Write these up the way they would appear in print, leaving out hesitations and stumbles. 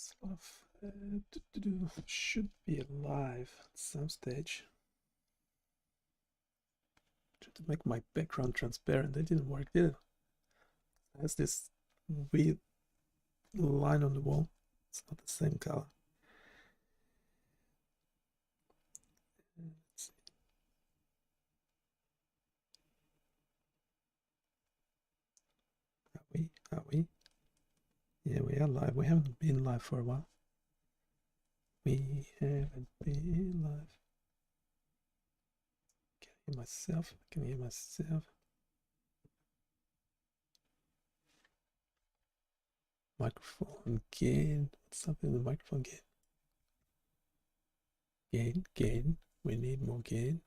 Stuff should be live at some stage. Try to make my background transparent. That didn't work, did it? It has this weird line on the wall. It's not the same color. Let's see. Are we? Yeah, we are live. We haven't been live for a while. We haven't been live. Can I hear myself? I can hear myself. Microphone gain. What's up in the microphone gain? Gain. We need more gain.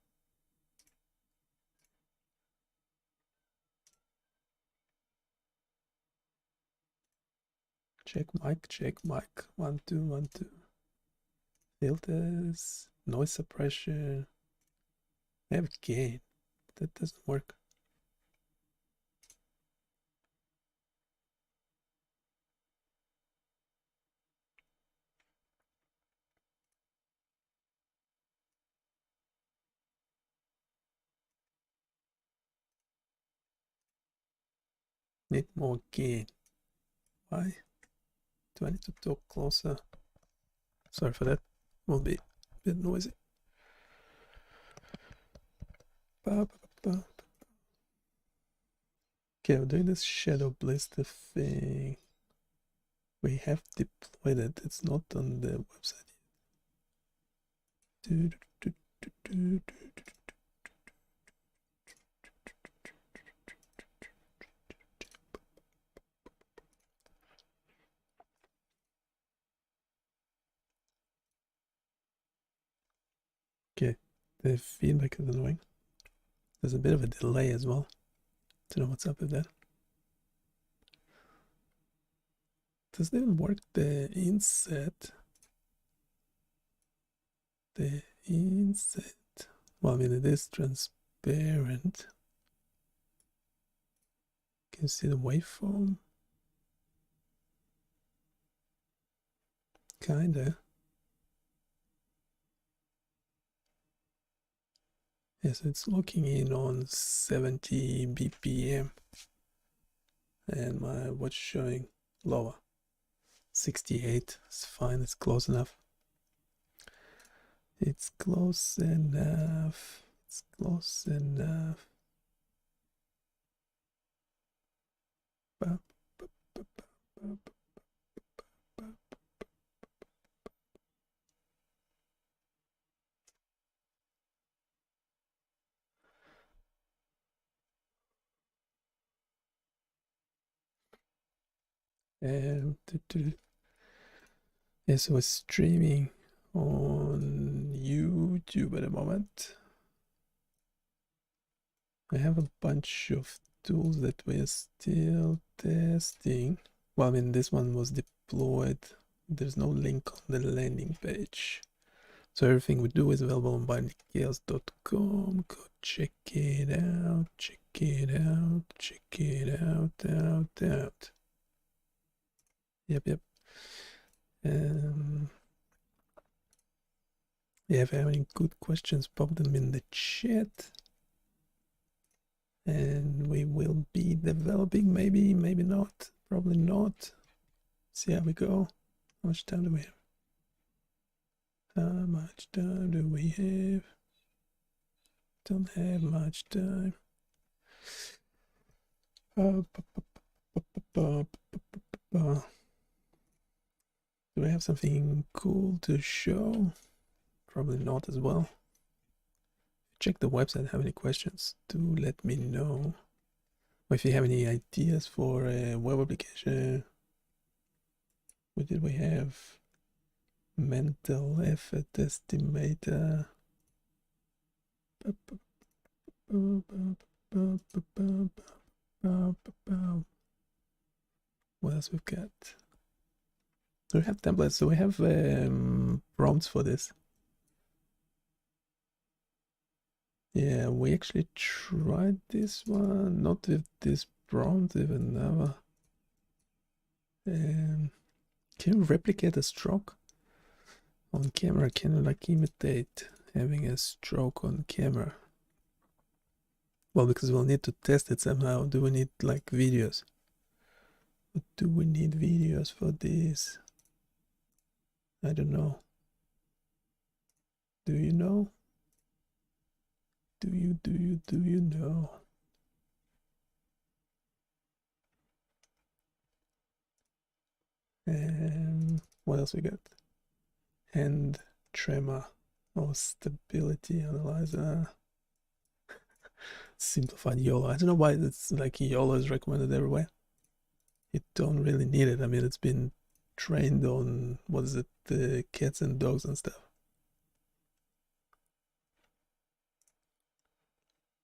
Check mic. 1, 2, 1, 2. Filters, noise suppression. I have gain. That doesn't work. Need more gain. Why? Do I need to talk closer? Sorry for that. Will be a bit noisy. Okay, we're doing this shadow blister thing. We have deployed it. It's not on the website yet. Okay, the feedback is annoying. There's a bit of a delay as well. Don't know what's up with that. Does it even work? The inset. Well, I mean, it is transparent. Can you see the waveform? Kinda. Yes, it's locking in on 70 BPM. And my watch showing lower. 68. It's fine, it's close enough. It's close enough. It's close enough. Yeah, so we're streaming on YouTube at the moment. I have a bunch of tools that we're still testing. Well, I mean, this one was deployed. There's no link on the landing page. So everything we do is available on BioniChaos.com. Go check it out, check it out, check it out. Yep. Yeah, if you have any good questions, pop them in the chat. And we will be developing, maybe not, probably not. See how we go. How much time do we have? How much time do we have? Don't have much time. Do we have something cool to show? Probably not as well. Check the website. Have any questions? Do let me know. Or if you have any ideas for a web application. What did we have? Mental effort estimator. What else we've got? We have templates, so we have prompts for this. Yeah, we actually tried this one, not with this prompt, with another. Can Can you replicate a stroke on camera? Can you like imitate having a stroke on camera? Well, because we'll need to test it somehow. Do we need like videos? But do we need videos for this? I don't know. Do you know? Do you know? What else we got? Hand tremor or stability analyzer. Simplified YOLO. I don't know why it's like YOLO is recommended everywhere. You don't really need it. I mean, it's been trained on, what is it, the cats and dogs and stuff.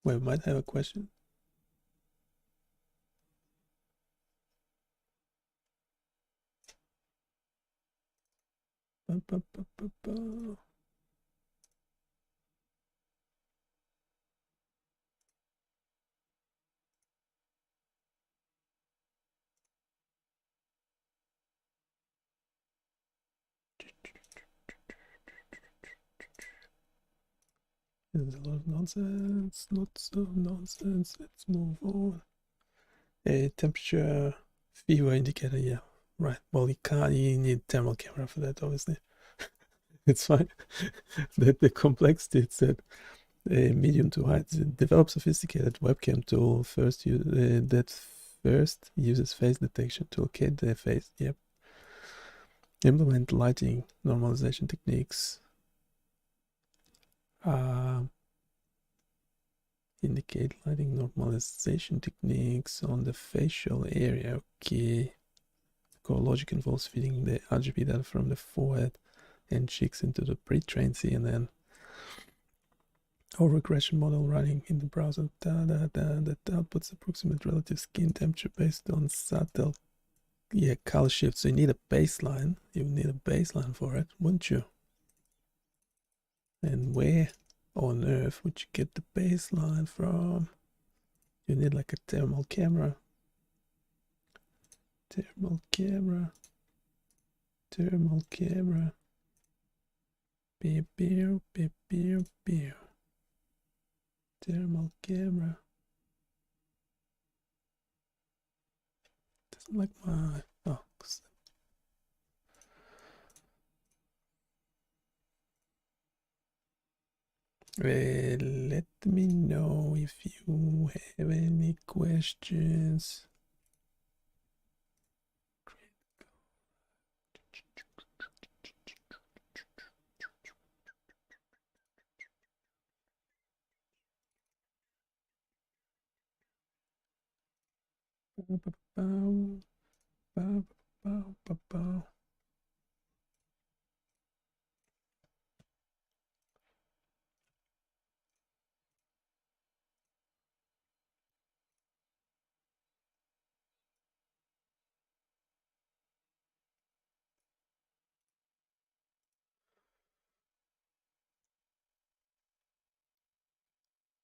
We might have a question. Ba, ba, ba, ba, ba. There's a lot of nonsense, lots of nonsense. Let's move on. A temperature fever indicator, yeah, right. Well, you need thermal camera for that, obviously. It's fine. The complexity, it's that medium to high. Develop sophisticated webcam tool that first uses face detection to locate the face. Yep. Implement lighting normalization techniques. Indicate lighting normalization techniques on the facial area. Okay. Core logic involves feeding the RGB data from the forehead and cheeks into the pre-trained CNN or regression model running in the browser that outputs approximate relative skin temperature based on subtle color shifts. So you need a baseline. You need a baseline for it, wouldn't you? And where on earth would you get the baseline from? You need like a thermal camera. Thermal camera. Beep, beep, beep, beep, beep. Thermal camera. Doesn't like my. Oh, let me know if you have any questions.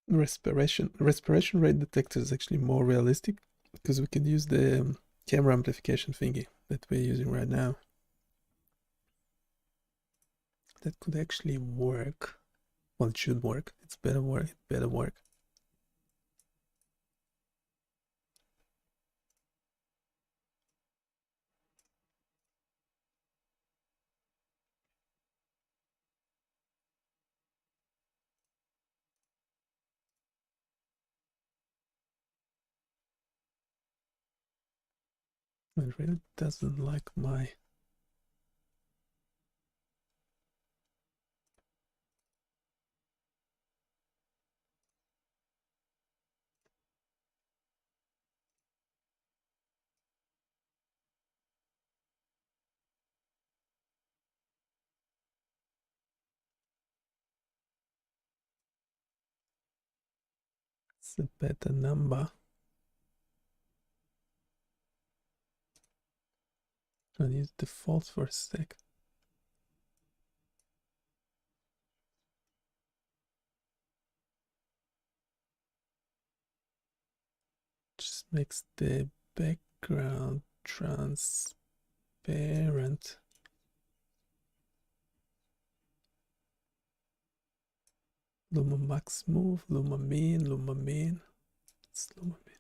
Respiration rate detector is actually more realistic because we can use the camera amplification thingy that we're using right now. That could actually work. Well, it should work. It's better work. It better work. It really doesn't like my. It's a better number. I'll use defaults for a sec. Just makes the background transparent. parent. Luma max move, Luma min, Luma min. It's Luma min.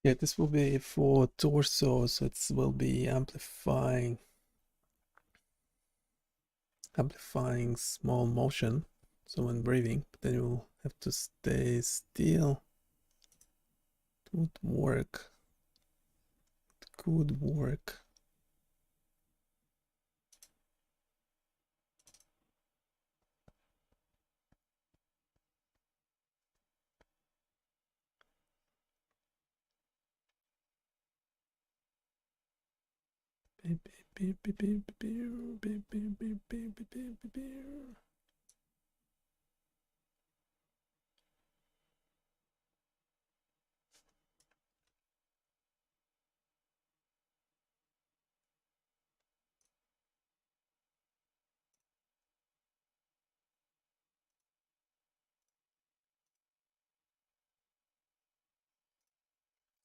Yeah, this will be for torso, so it will be amplifying small motion, so when breathing, but then you'll have to stay still. It would work. It could work.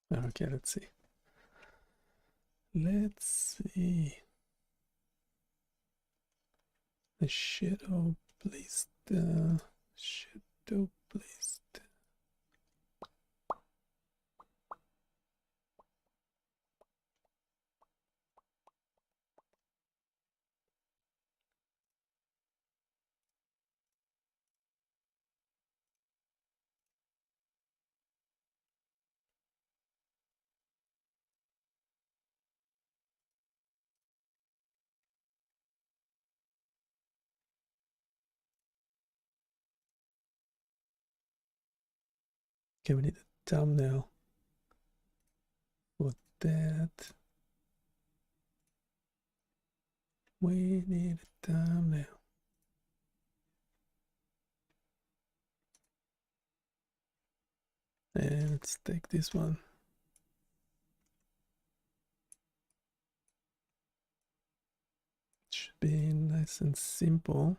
Okay, let's see. Let's see. The shadow placed. Shadow placed. Okay, we need a thumbnail for that. We need a thumbnail. And let's take this one. Should be nice and simple.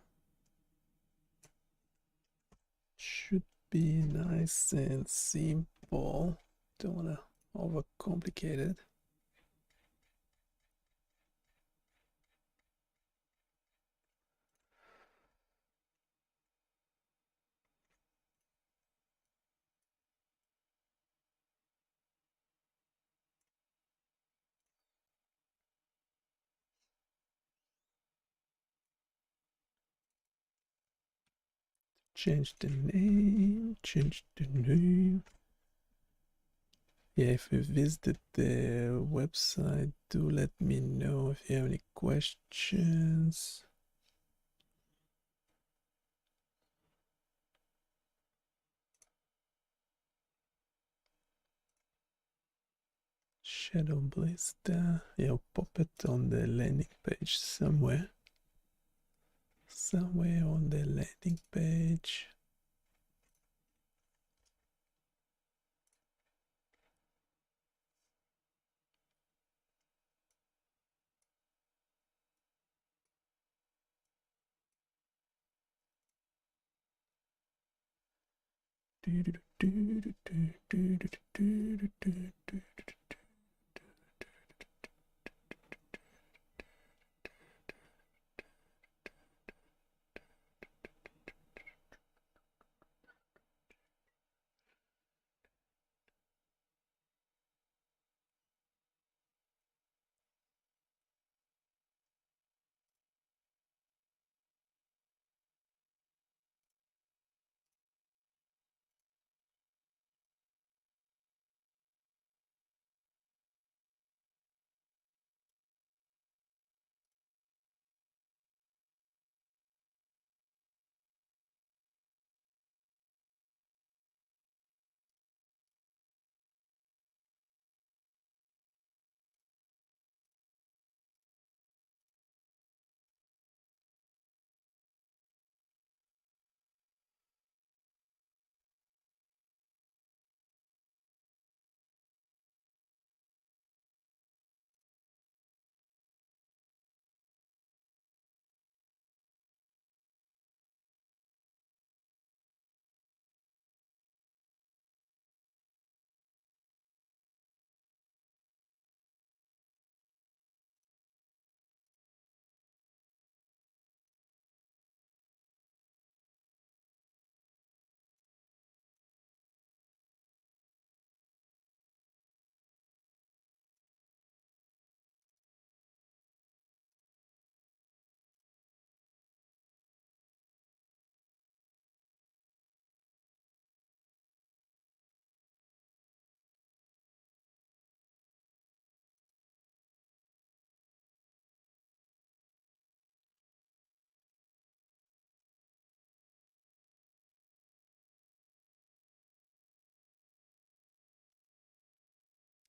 Should be nice and simple. Don't want to overcomplicate it. Change the name. Yeah, if you visited the website, do let me know if you have any questions. Shadow blister. Yeah, I'll pop it on the landing page somewhere. Somewhere on the landing page.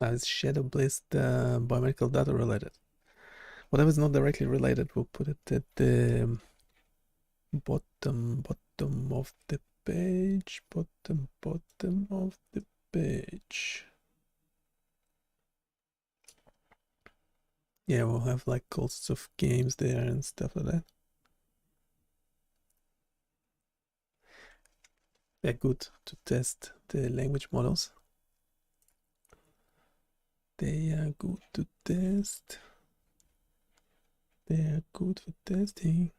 Is shadow list biomedical data related? Whatever is not directly related, we'll put it at the bottom of the page. Bottom of the page. Yeah, we'll have like all sorts of games there and stuff like that. They're good to test the language models. They are good to test. They are good for testing.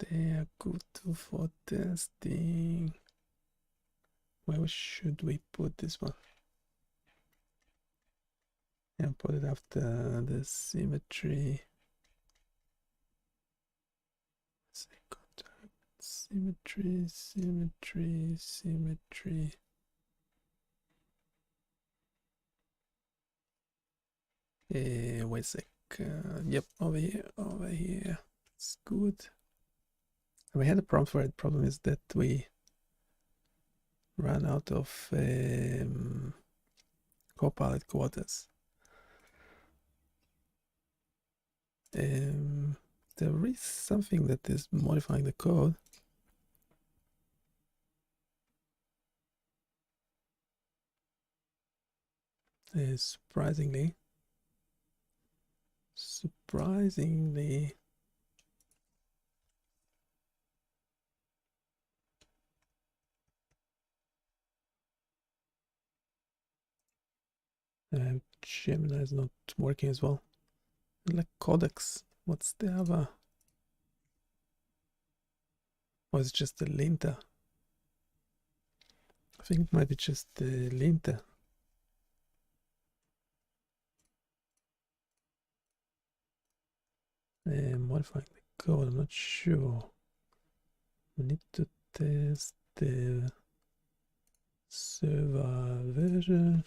They are good for testing. Where should we put this one? Yeah, put it after the symmetry. Symmetry. Wait a sec. Yep, over here. It's good. We had a problem for it. Problem is that we ran out of Copilot quarters. There is something that is modifying the code. Surprisingly. Gemini is not working as well. Like codecs. What's the other? Or it's just the linter. I think it might be just the linter. Modifying the code, I'm not sure. We need to test the server version.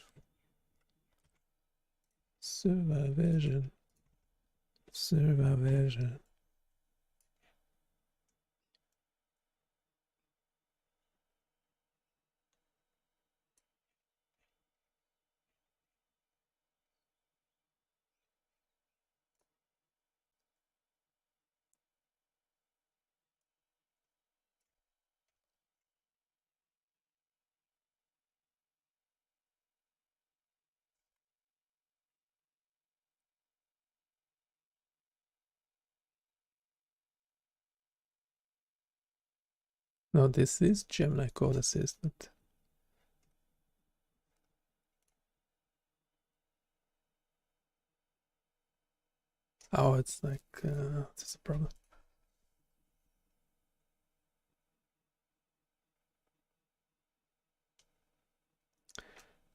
No, this is Gemini Code Assistant. Oh, it's like, that's a problem.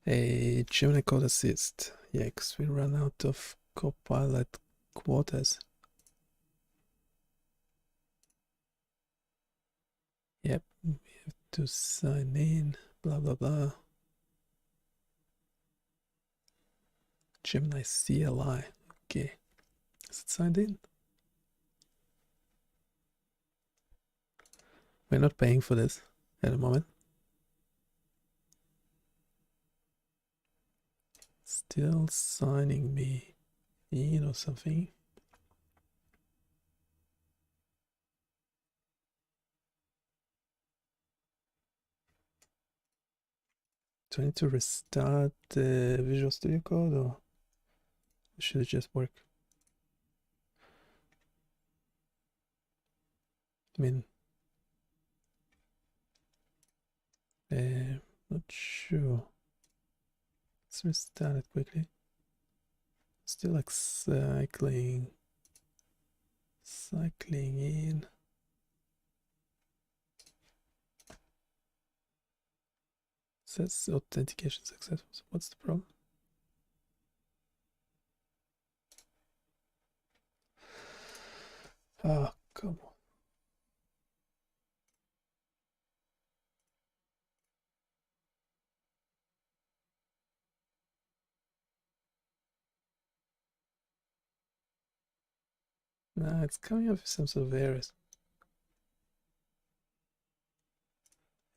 A Gemini Code Assist. Yeah, because we ran out of Copilot quotas. Yep, we have to sign in, blah, blah, blah. Gemini CLI. Okay. Is it signed in? We're not paying for this at the moment. Still signing me in or something. Do I need to restart the Visual Studio Code or should it just work? I mean, not sure. Let's restart it quickly. Still like cycling in. Says authentication successful. So what's the problem? Ah, come on. Nah, it's coming up with some sort of errors.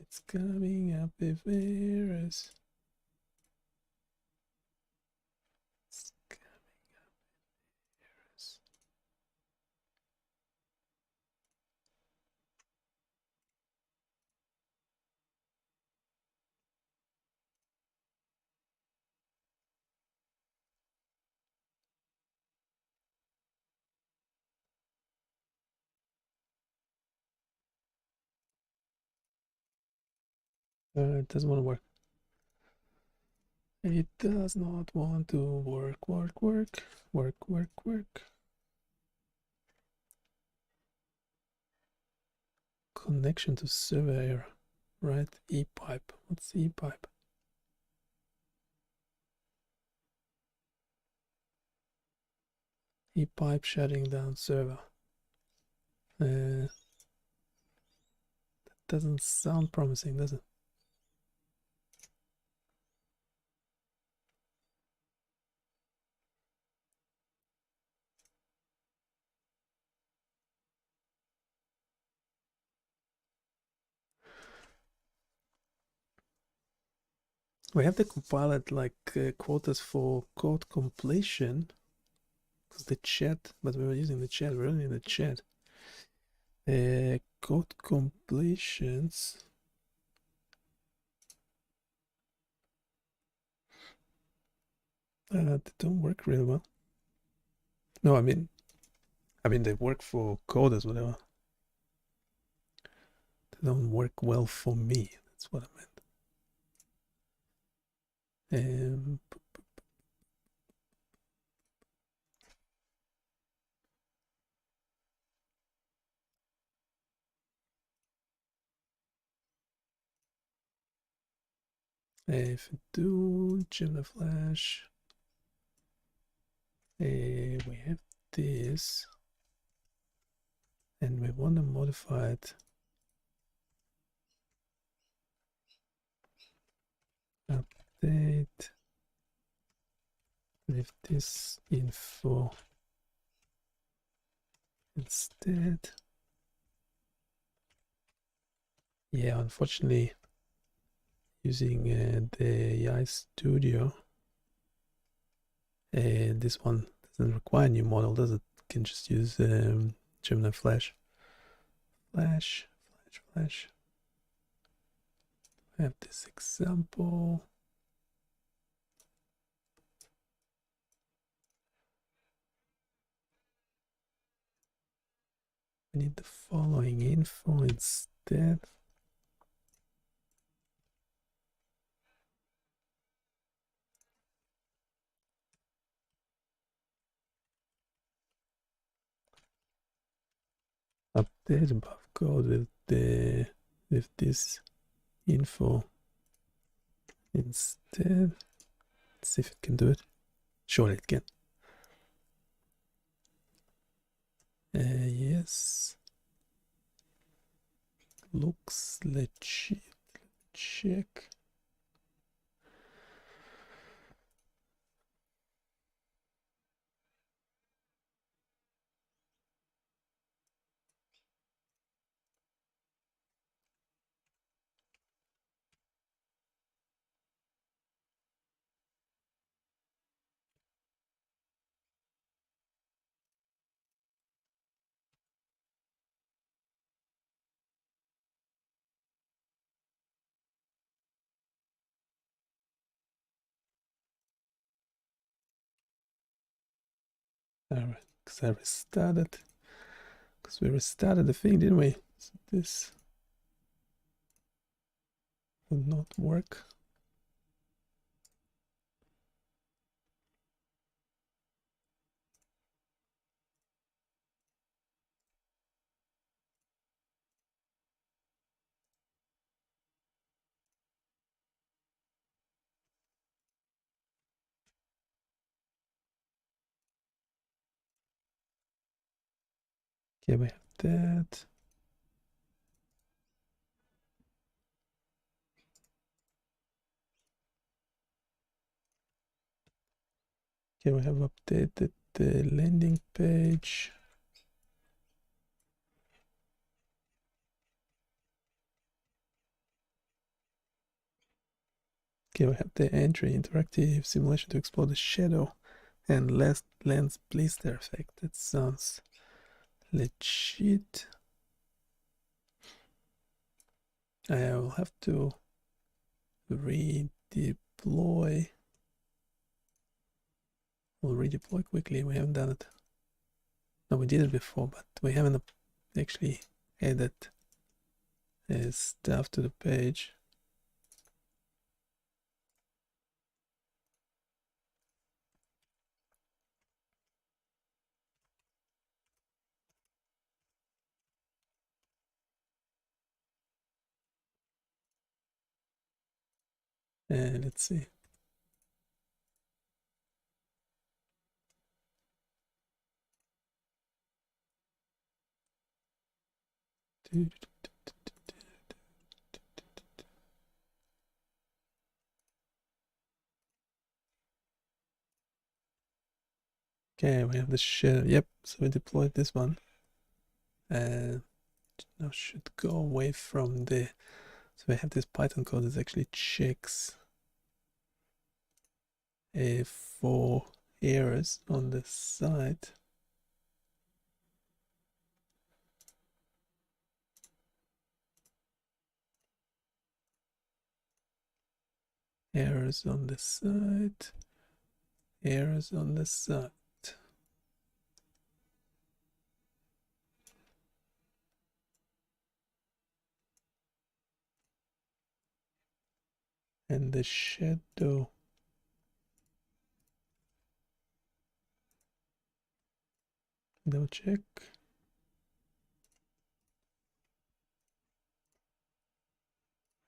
It's coming up with errors. It's coming up with errors. It doesn't want to work. It does not want to work, work, work, work, work, work. Connection to server error, right? E-pipe. What's E-pipe? E-pipe shutting down server. That doesn't sound promising, does it? We have to compile it like quotas for code completion. Because the chat, but we were using the chat, we're only in the chat. Code completions. They don't work really well. No, I mean they work for coders, whatever. They don't work well for me. That's what I meant. If we do Gemini Flash, we have this, and we want to modify it. Update. Leave this info instead. Yeah, unfortunately, using the AI Studio, this one doesn't require a new model, does it? You can just use Gemini Flash. Flash. I have this example. We need the following info instead. Update above code with this info instead. Let's see if it can do it. Sure, it can. Yes. Looks legit. Check. Alright, because I restarted. Because we restarted the thing, didn't we? So this would not work. Okay, we have that. Okay, we have updated the landing page. Okay, we have the entry interactive simulation to explore the shadow and lens blister effect. That sounds legit. I will have to redeploy. We'll redeploy quickly. We haven't done it. No, we did it before, but we haven't actually added stuff to the page. Let's see. Okay, we have the shadow. Yep, so we deployed this one. And now should go away from the. So we have this Python code that actually checks for errors on the site. Errors on the site. Errors on the site. And the shadow. Double check.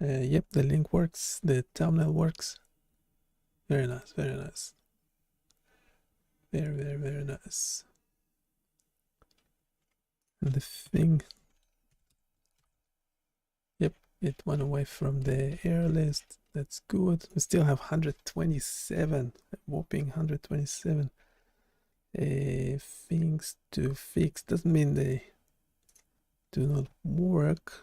Yep, the link works. The thumbnail works. Very nice, very nice. Very, very, very nice. And the thing. Yep, it went away from the error list. That's good. We still have 127, a whopping 127 things to fix. Doesn't mean they do not work.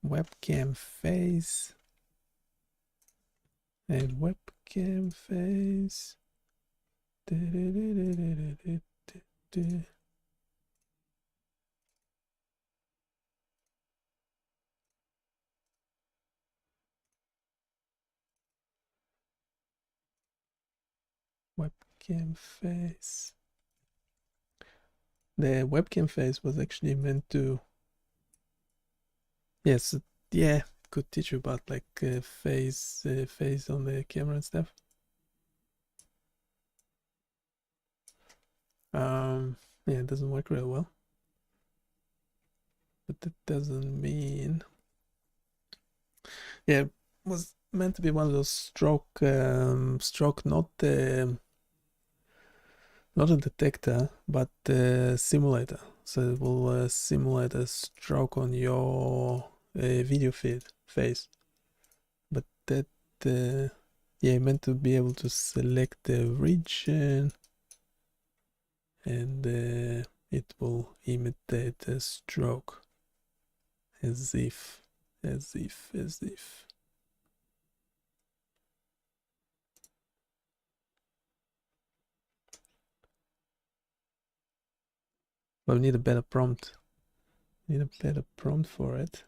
Webcam face and webcam face. Webcam face. The webcam face was actually meant to. Yes, yeah, could teach you about like face on the camera and stuff. Yeah, it doesn't work real well, but that doesn't mean. Yeah, it was meant to be one of those stroke, not a detector, but a simulator. So it will simulate a stroke on your video feed face. But that, yeah, meant to be able to select the region, and it will imitate a stroke, as if. But we need a better prompt. Need a better prompt for it.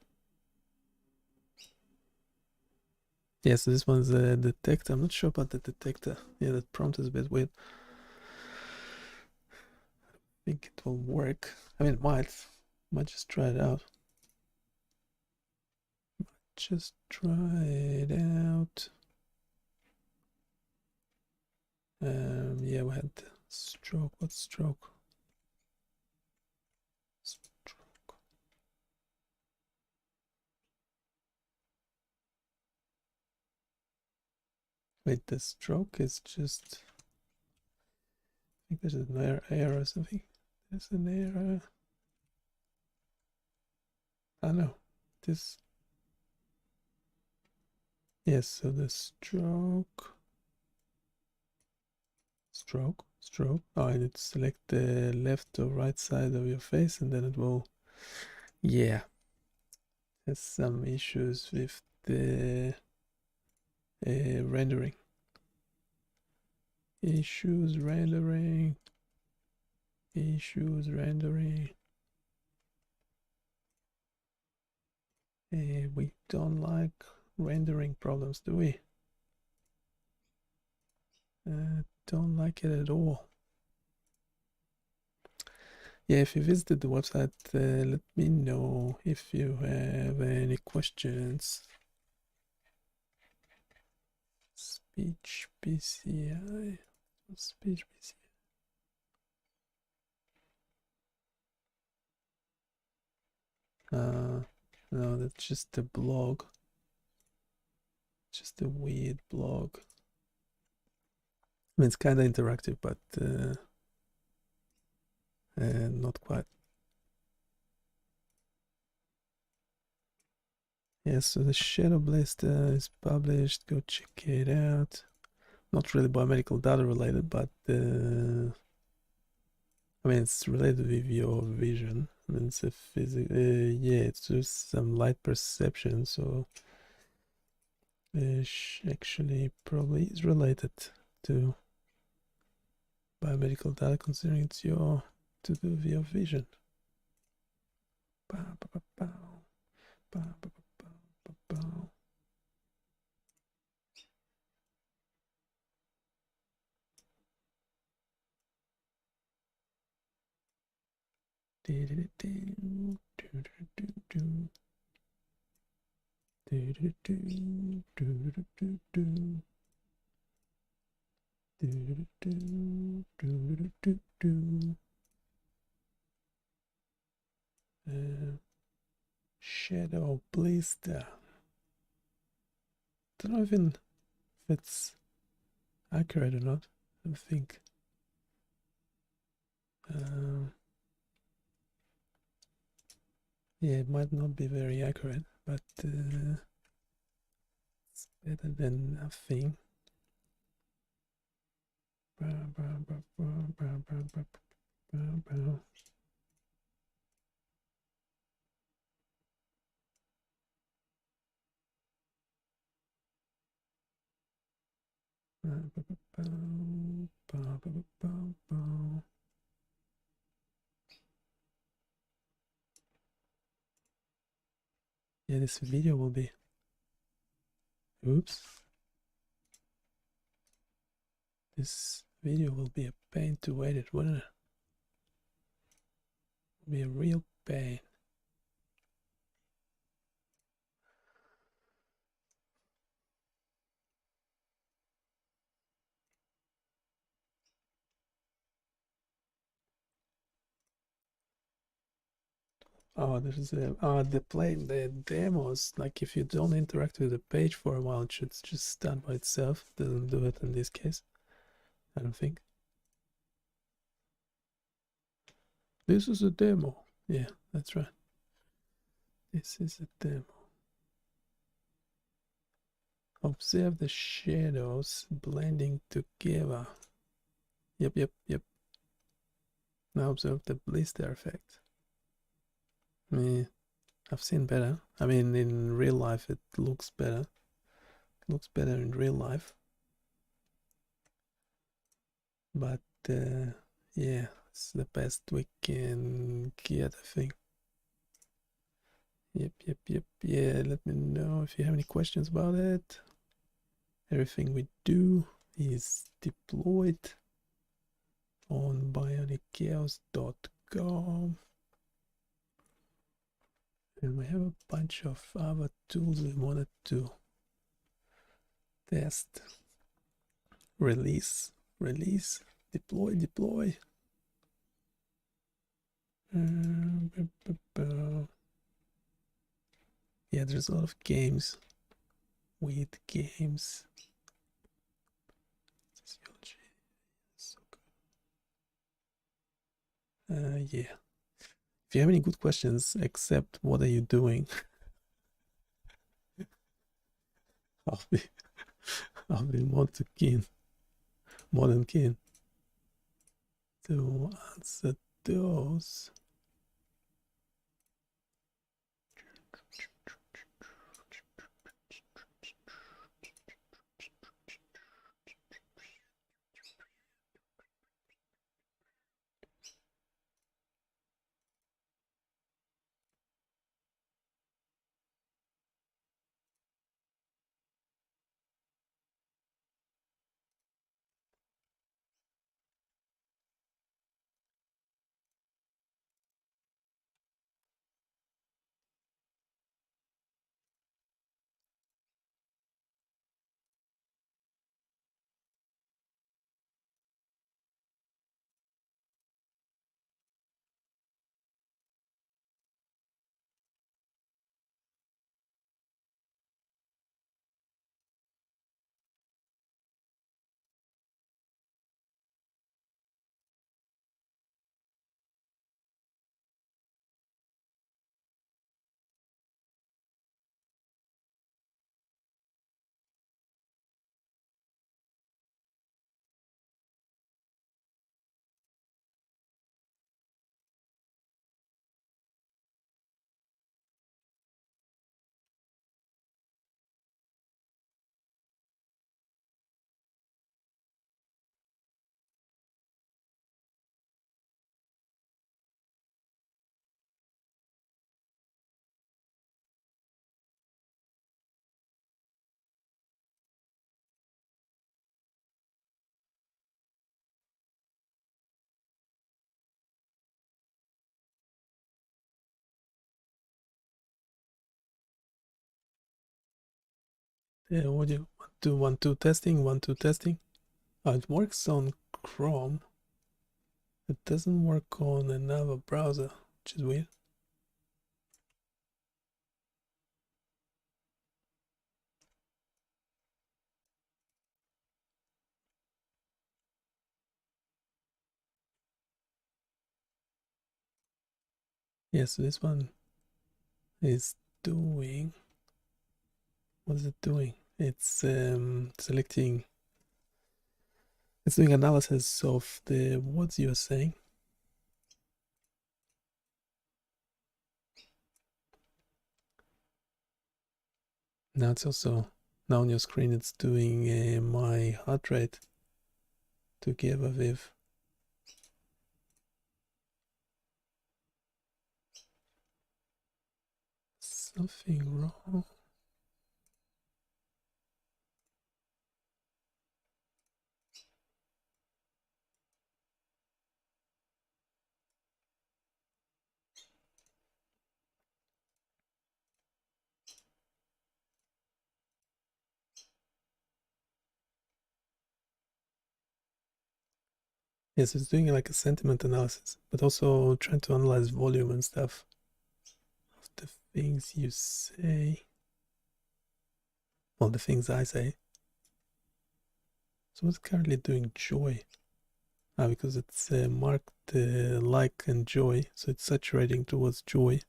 Yeah, so this one's a detector. I'm not sure about the detector. Yeah, that prompt is a bit weird. I think it will work. I mean, it might just try it out. Just try it out. Yeah, we had stroke. What's stroke? Stroke. Wait, the stroke is just. I think there's an error or something. There's an error. I know. This. Yes, so the stroke. Oh, I need to select the left or right side of your face, and then it will. Yeah. There's some issues with the rendering. Issues rendering. We don't like rendering problems, do we? Don't like it at all. Yeah, if you visited the website, let me know if you have any questions. Speech PCI. Speech PCI. No, that's just a blog. Just a weird blog. I mean, it's kind of interactive, but not quite. Yeah, so the Shadow Blaster is published. Go check it out. Not really biomedical data related, but I mean, it's related with your vision. I mean, it's a yeah, it's just some light perception, so actually probably is related to biomedical data, considering it's to do with your vision. Bow, bow, bow, bow, bow, bow, bow, bow. Shadow Blister. Don't know even if it's accurate or not. I think. Yeah, it might not be very accurate, but it's better than nothing. Yeah, this video will be. Oops. This video will be a pain to edit, wouldn't it? It'll be a real pain. Oh, there's the demos. Like if you don't interact with the page for a while, it should just start by itself. It doesn't do it in this case, I don't think. This is a demo. Yeah, that's right. This is a demo. Observe the shadows blending together. Yep. Now observe the blister effect. Yeah, I've seen better. I mean, in real life, it looks better. It looks better in real life. But yeah, it's the best we can get, I think. Yep. Yeah, let me know if you have any questions about it. Everything we do is deployed on BioniChaos.com. And we have a bunch of other tools we wanted to test. Release, deploy. Yeah, there's a lot of games. Weird games. Physiology. So good. Yeah. If you have any good questions, except what are you doing, I'll be I'll be more than keen to answer those. Yeah, what do you do? 1 2 testing, 1 2 testing. Oh, it works on Chrome. It doesn't work on another browser, which is weird. Yeah, so this one is doing, what is it doing? It's selecting, it's doing analysis of the words you're saying. Now it's also, now on your screen it's doing my heart rate together with something wrong. Yes, it's doing like a sentiment analysis, but also trying to analyze volume and stuff of the things you say. Well, the things I say. So it's currently doing joy. Because it's marked like and joy, so it's saturating towards joy.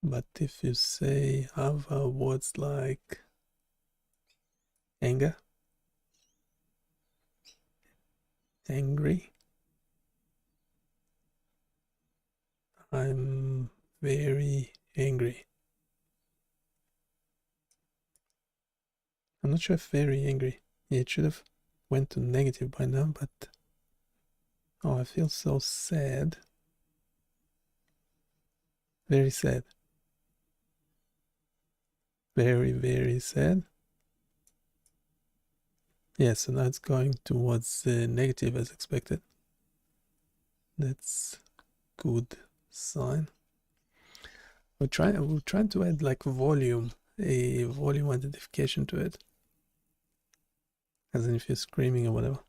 But if you say other words like anger, angry, I'm very angry. I'm not sure if very angry. Yeah, it should have went to negative by now, but oh, I feel so sad. Very sad. Very, very sad. Yeah, so now it's going towards negative as expected. That's good sign. We're trying to add like a volume identification to it, as in if you're screaming or whatever.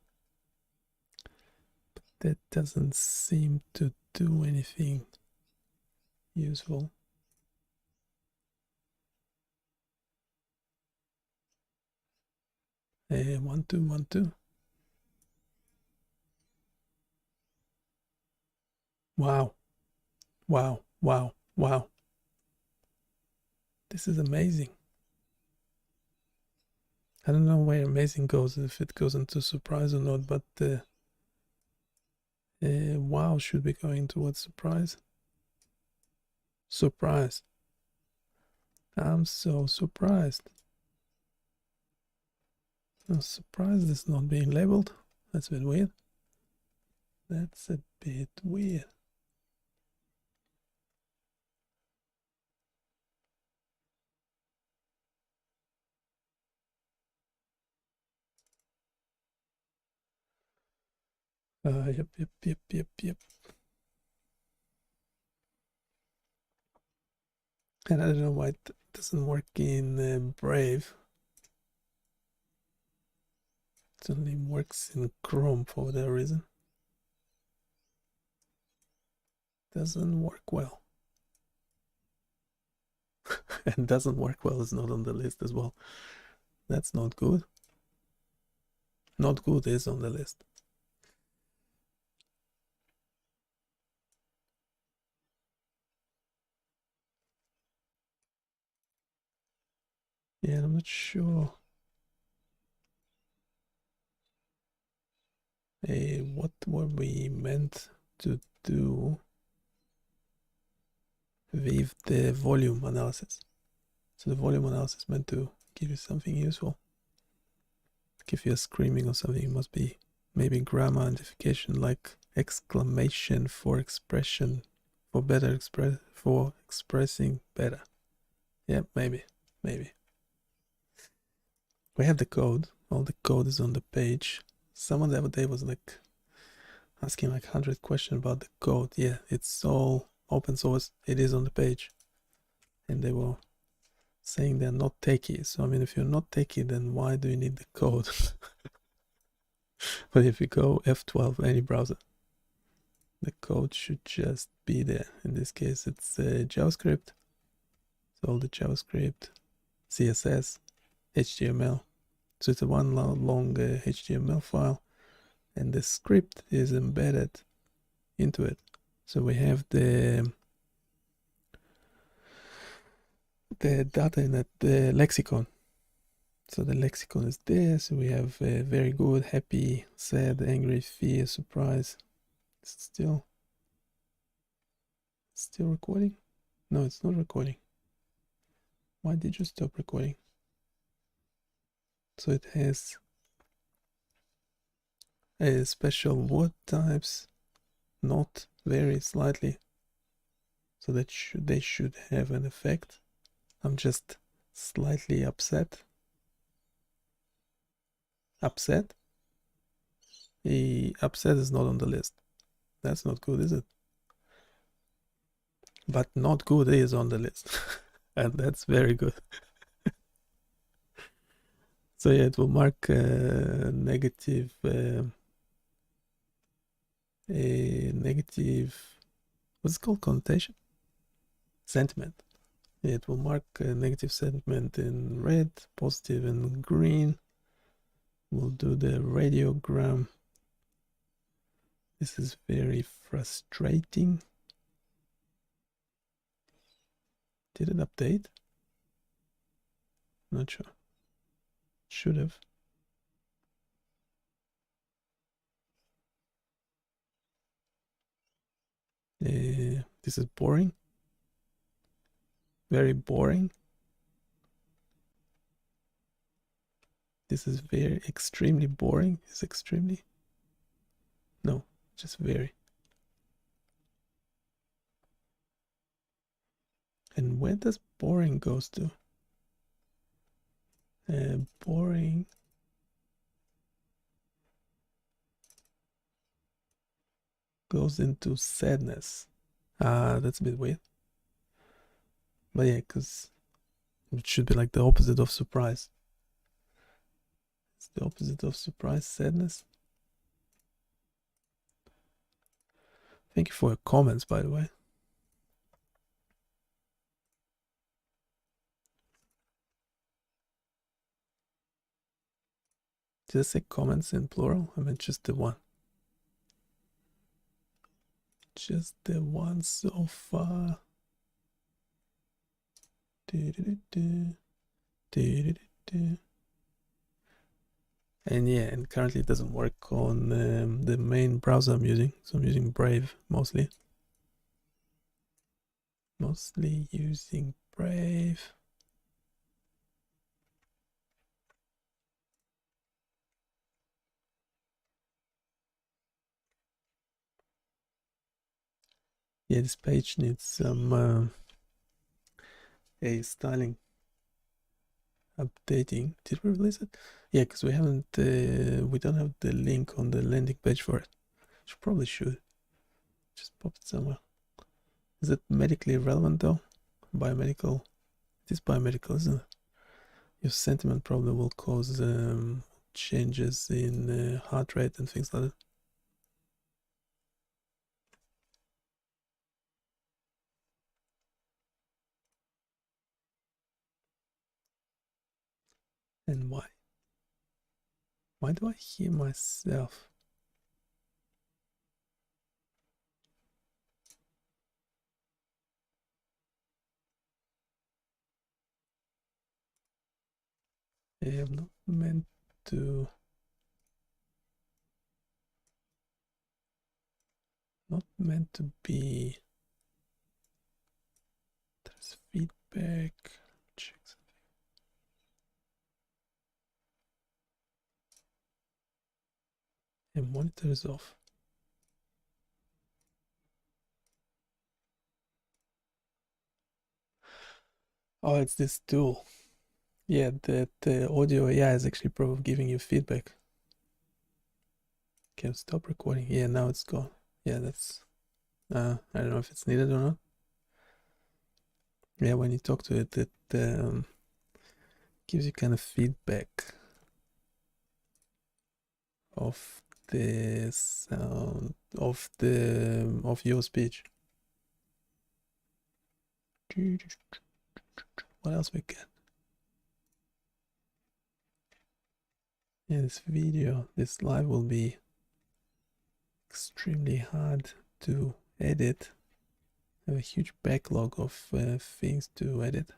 But that doesn't seem to do anything useful. 1 2 1 2. Wow. Wow. Wow. Wow. This is amazing. I don't know where amazing goes, if it goes into surprise or not, but wow should be going towards surprise. Surprise. I'm so surprised. I'm surprised it's not being labeled. That's a bit weird. That's a bit weird. Yep. And I don't know why it doesn't work in Brave. It only works in Chrome for whatever reason. Doesn't work well. And doesn't work well is not on the list as well. That's not good. Not good is on the list. Yeah, I'm not sure. What were we meant to do with the volume analysis? So the volume analysis is meant to give you something useful. If you're screaming or something, it must be maybe grammar identification, like exclamation for expression, for better for expressing better. Yeah, maybe. We have the code. All the code is on the page. Someone the other day was like asking like 100 questions about the code. Yeah, it's all open source. It is on the page. And they were saying they're not techie. So I mean, if you're not techie, then why do you need the code? But if you go F12 any browser, the code should just be there. In this case, it's JavaScript. So all the JavaScript, CSS, HTML. So it's a one long HTML file, and the script is embedded into it. So we have the data in the lexicon. So the lexicon is there. So we have very good, happy, sad, angry, fear, surprise. It's still recording? No, it's not recording. Why did you stop recording? So it has a special word types, not, very, slightly. So that they should have an effect. I'm just slightly upset. Upset? Upset is not on the list. That's not good, is it? But not good is on the list. And that's very good. So yeah, it will mark negative, a negative, what's it called, connotation? Sentiment. Yeah, it will mark negative sentiment in red, positive in green. We'll do the radiogram. This is very frustrating. Did it update? Not sure. Should have. This is boring. Very boring. This is very extremely boring. Is extremely? No, just very. And where does boring goes to? Boring goes into sadness. That's a bit weird. But yeah, because it should be like the opposite of surprise. It's the opposite of surprise, sadness. Thank you for your comments, by the way. Did I say comments in plural? I meant just the one. just the one so far. And yeah, and currently it doesn't work on the main browser I'm using, so I'm using Brave mostly. Mostly using Brave. Yeah, this page needs some a styling updating. Did we release it? Yeah, because we haven't. We don't have the link on the landing page for it. Probably should. Just pop it somewhere. Is it medically relevant though? Biomedical. It is biomedical, isn't it? Your sentiment probably will cause changes in heart rate and things like that. And why? Why do I hear myself? I am not meant to. Not meant to be. There's feedback. Check something. And monitor is off. Oh, it's this tool. Yeah, the audio AI is actually probably giving you feedback. Can stop recording. Yeah, now it's gone. Yeah, that's. I don't know if it's needed or not. Yeah, when you talk to it, it gives you kind of feedback of the sound of your speech. What else we get? Yeah, this video, this live will be extremely hard to edit. I have a huge backlog of things to edit.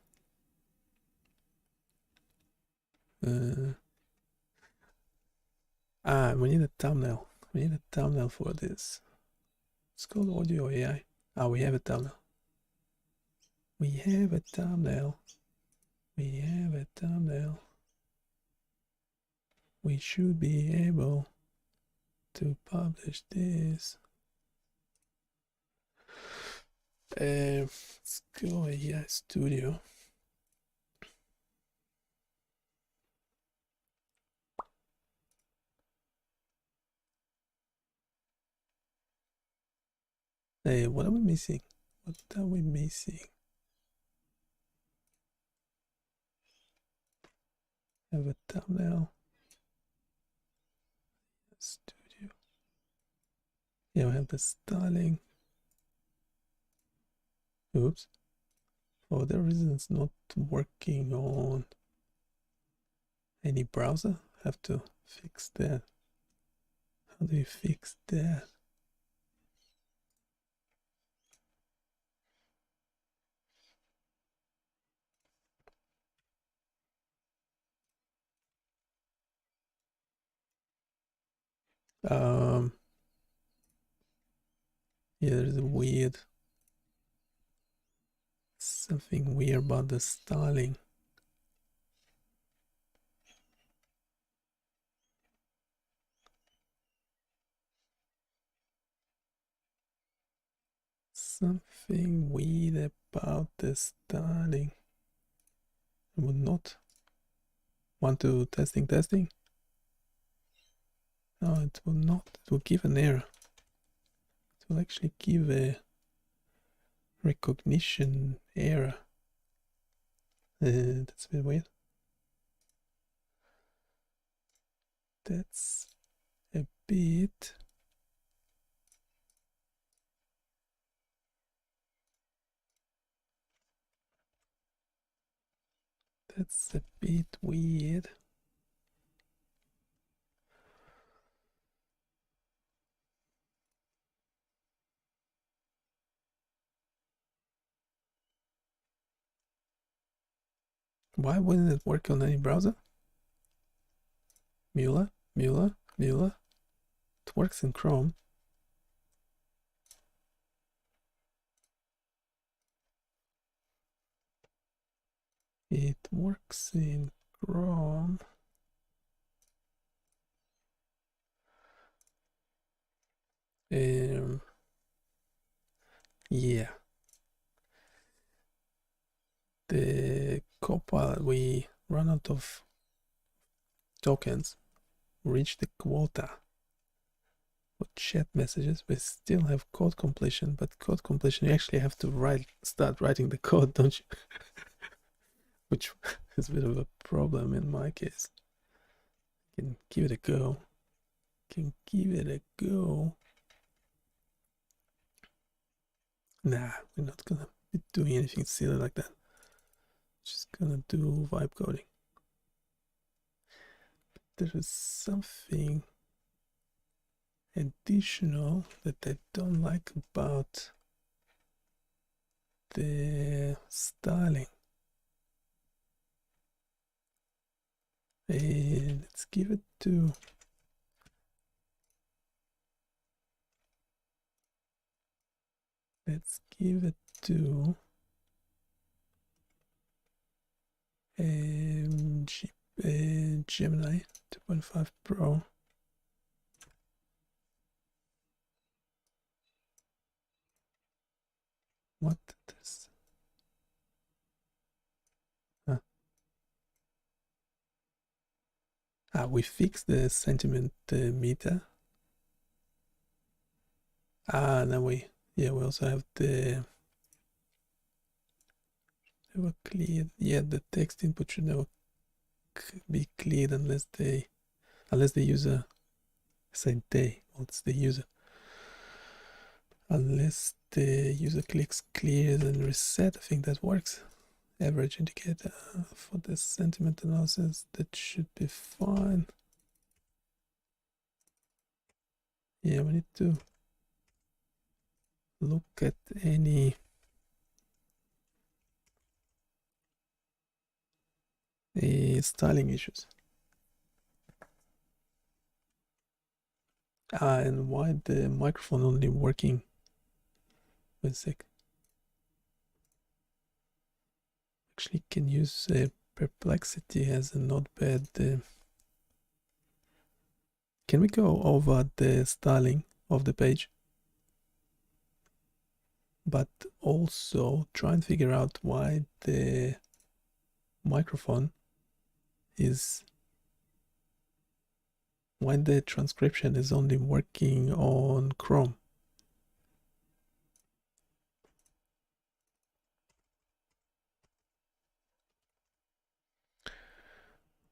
We need a thumbnail. We need a thumbnail for this. It's called Audio AI. We have a thumbnail. We have a thumbnail. We have a thumbnail. We should be able to publish this. Let's go AI Studio. Hey, what are we missing? What are we missing? Have a thumbnail. Studio. Yeah, we have the styling. Oops. For whatever reason, it's not working on any browser. Have to fix that. How do you fix that? Yeah, there's a weird something weird about the styling. Something weird about the styling. I would not want to testing. No, it will not. It will give an error. It will actually give a recognition error. That's a bit weird. That's a bit. That's a bit weird. Why wouldn't it work on any browser? Mueller. It works in Chrome. It works in Chrome. Yeah. The Copilot, we run out of tokens, reach the quota for chat messages. We still have code completion, but code completion, you actually have to start writing the code, don't you? Which is a bit of a problem in my case. Can give it a go. Nah, we're not gonna be doing anything silly like that. Just gonna do vibe coding. But there is something additional that I don't like about the styling. And let's give it to Gemini 2.5 Pro. What is we fixed the sentiment meter. Now we also have the cleared. Yeah, the text input should never be cleared unless the user say they. Well, it's the user. Unless the user clicks clear and reset, I think that works. Average indicator for the sentiment analysis, that should be fine. Yeah, we need to look at any styling issues. And why the microphone only working? Wait a sec. Actually can use Perplexity as a notepad. Can we go over the styling of the page? But also try and figure out why the microphone is, why the transcription is only working on Chrome.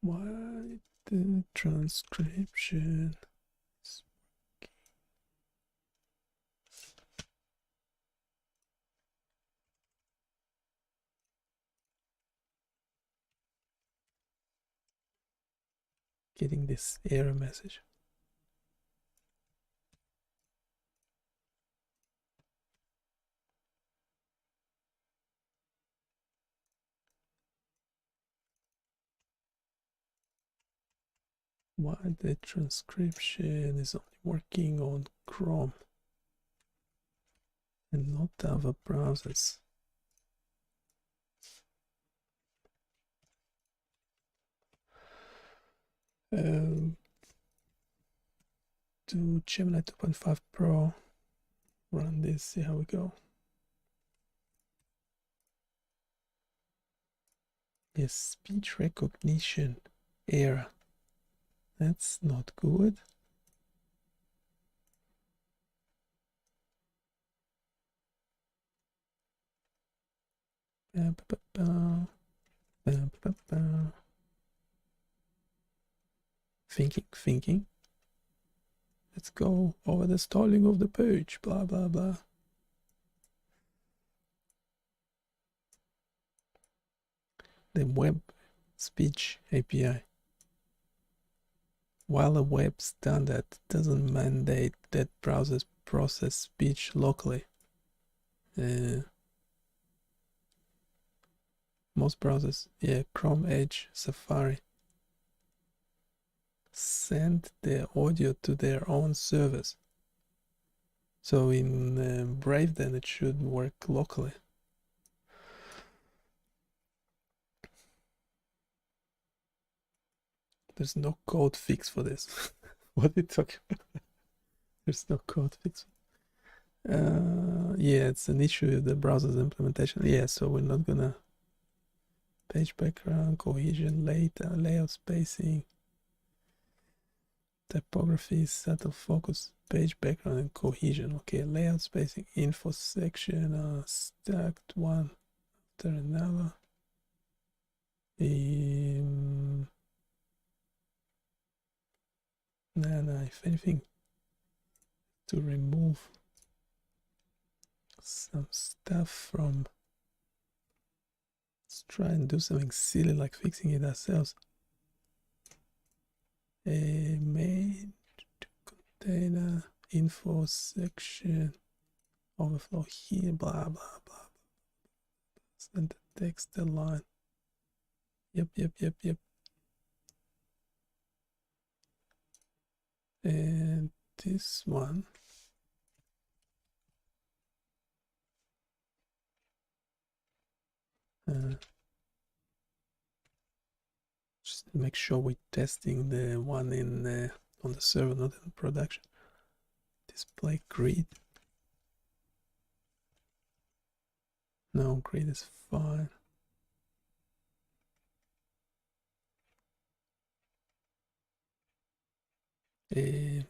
Why the transcription is working. Getting this error message. Why the transcription is only working on Chrome and not other browsers. To Gemini 2.5 Pro, run this, see how we go. Yes, speech recognition error. That's not good. Thinking. Let's go over the styling of the page, blah, blah, blah. The web speech API. While a web standard doesn't mandate that browsers process speech locally. Most browsers, yeah, Chrome, Edge, Safari, send their audio to their own servers. So in Brave, then it should work locally. There's no code fix for this. What are you talking about? There's no code fix. Yeah, it's an issue with the browser's implementation. Yeah, so we're not gonna page background, cohesion, layout spacing, typography, subtle focus, page background, and cohesion. Okay, layout spacing, info section, stacked one after another. Nah, if anything, to remove some stuff from. Let's try and do something silly like fixing it ourselves. A main container info section overflow here, blah blah blah. Send the text align. Yep. And this one. Just make sure we're testing the one in on the server, not in production. Display grid. No, grid is fine.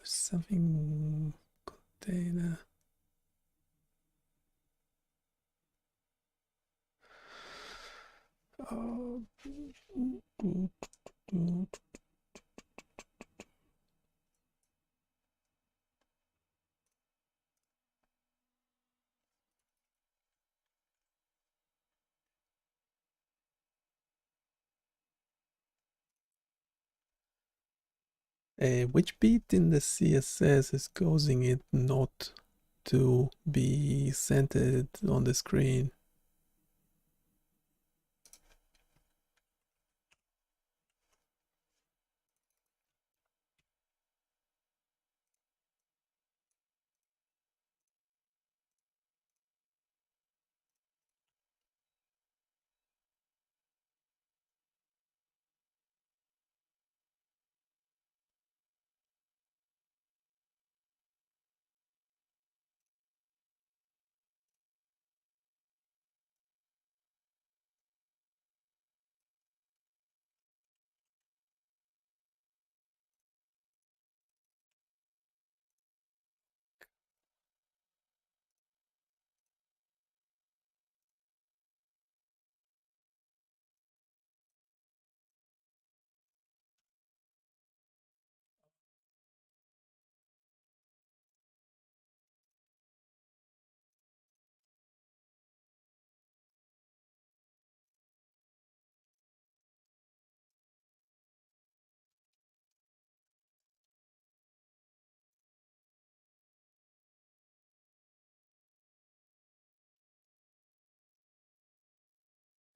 Something container. Which bit in the CSS is causing it not to be centered on the screen?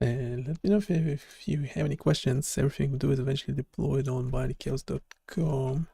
And let me know if you have any questions. Everything we do is eventually deployed on BioniChaos.com.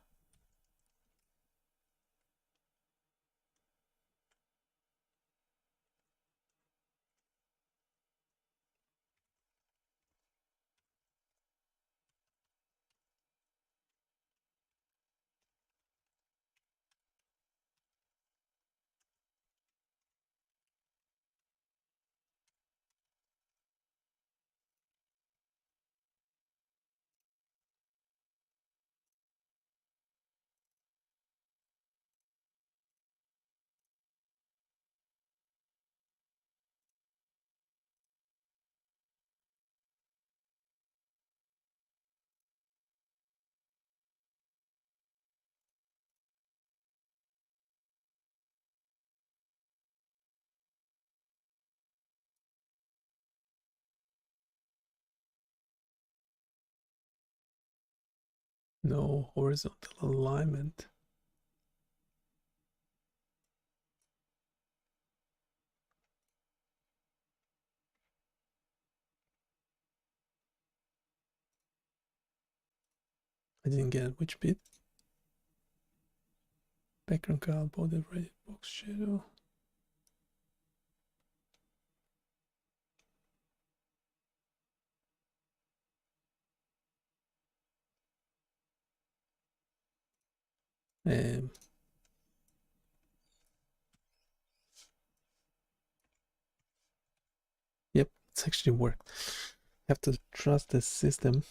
No horizontal alignment. I didn't get which bit. Background color, border, red box shadow. Um, yep, it's actually worked. Have to trust the system.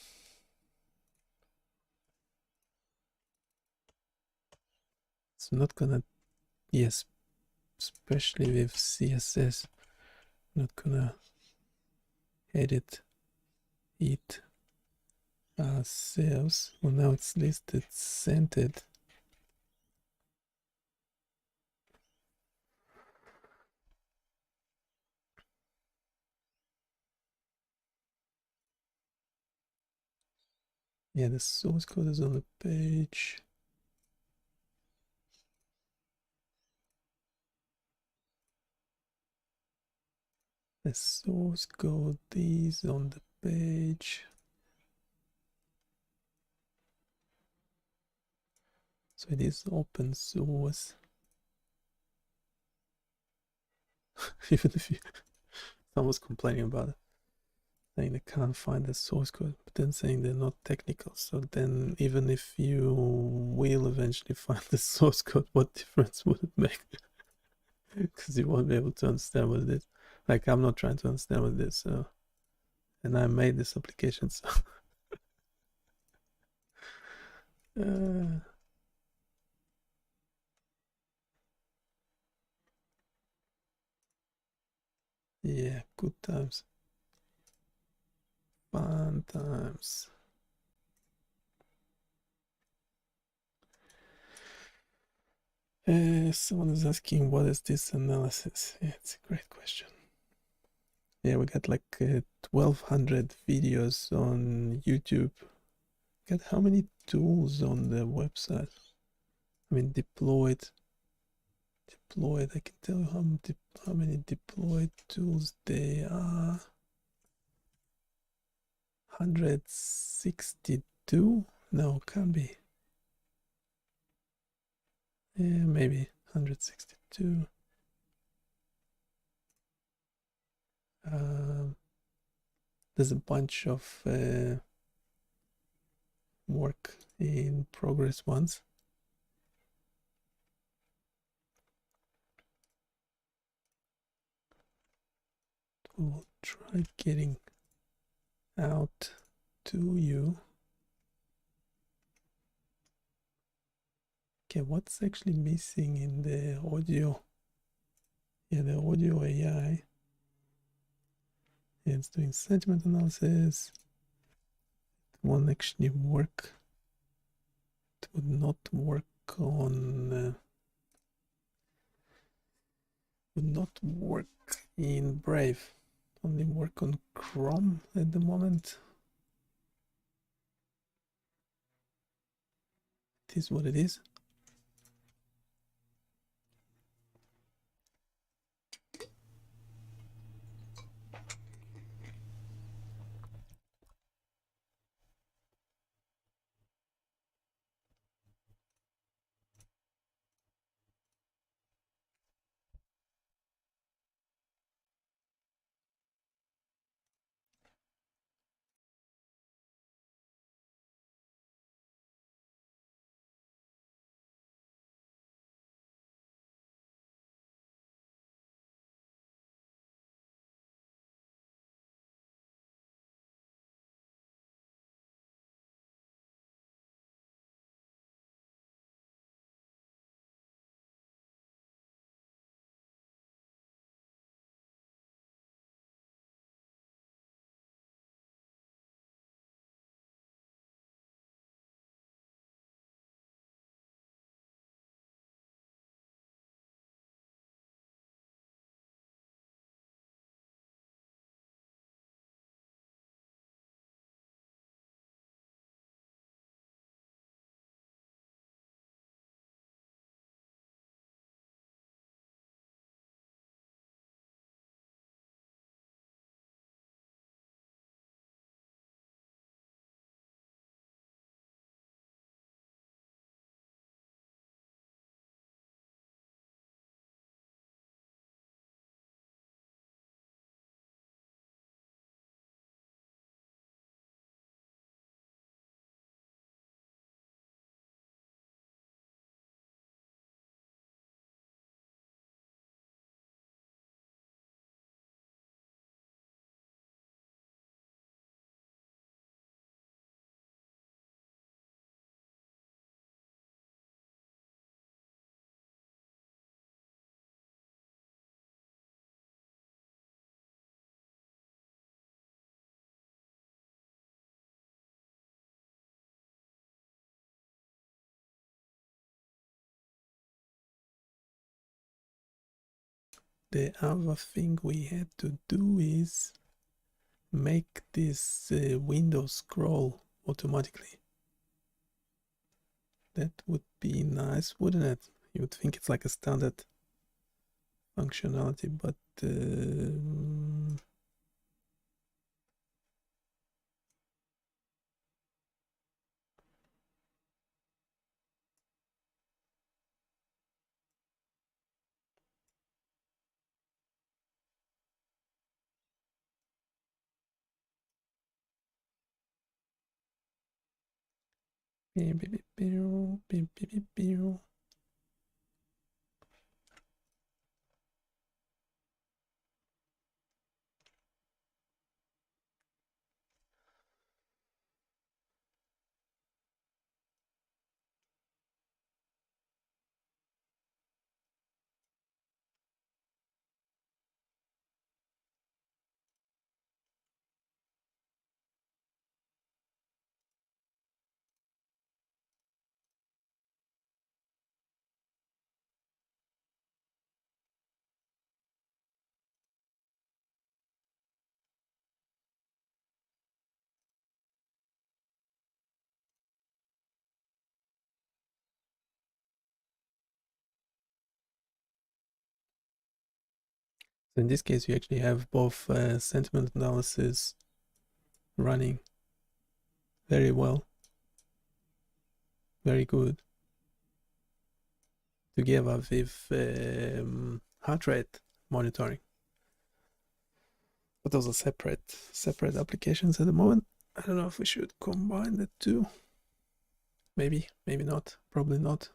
It's not gonna, yes, especially with CSS, not gonna edit it ourselves. Well, now it's listed scented. Yeah, the source code is on the page. The source code is on the page. So it is open source. Even if someone was complaining about it, saying they can't find the source code, but then saying they're not technical. So then even if you will eventually find the source code, what difference would it make? Because you won't be able to understand what it is. Like, I'm not trying to understand what it is, so, and I made this application, so yeah, good times, fun times. Someone is asking, what is this analysis? Yeah, it's a great question. Yeah, we got like 1200 videos on YouTube. Got how many tools on the website? I mean, deployed. I can tell you how many deployed tools there are. 162? No, can't be. Yeah, maybe 162. There's a bunch of work in progress ones. We'll try getting out to you. Okay, what's actually missing in the audio? Yeah, the audio AI. Yeah, it's doing sentiment analysis. It won't actually work. It would not work on. Would not work in Brave. Only work on Chrome at the moment. It is what it is. the other thing we had to do is make this window scroll automatically. That would be nice, wouldn't it? You would think it's like a standard functionality, but so in this case, you actually have both sentiment analysis running very well, very good, together with heart rate monitoring. But those are separate applications at the moment. I don't know if we should combine the two. Maybe, maybe not, probably not.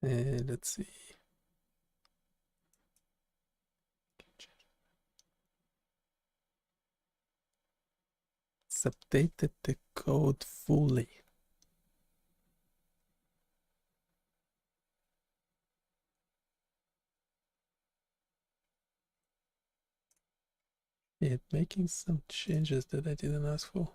Let's see. It's updated the code fully. It making some changes that I didn't ask for.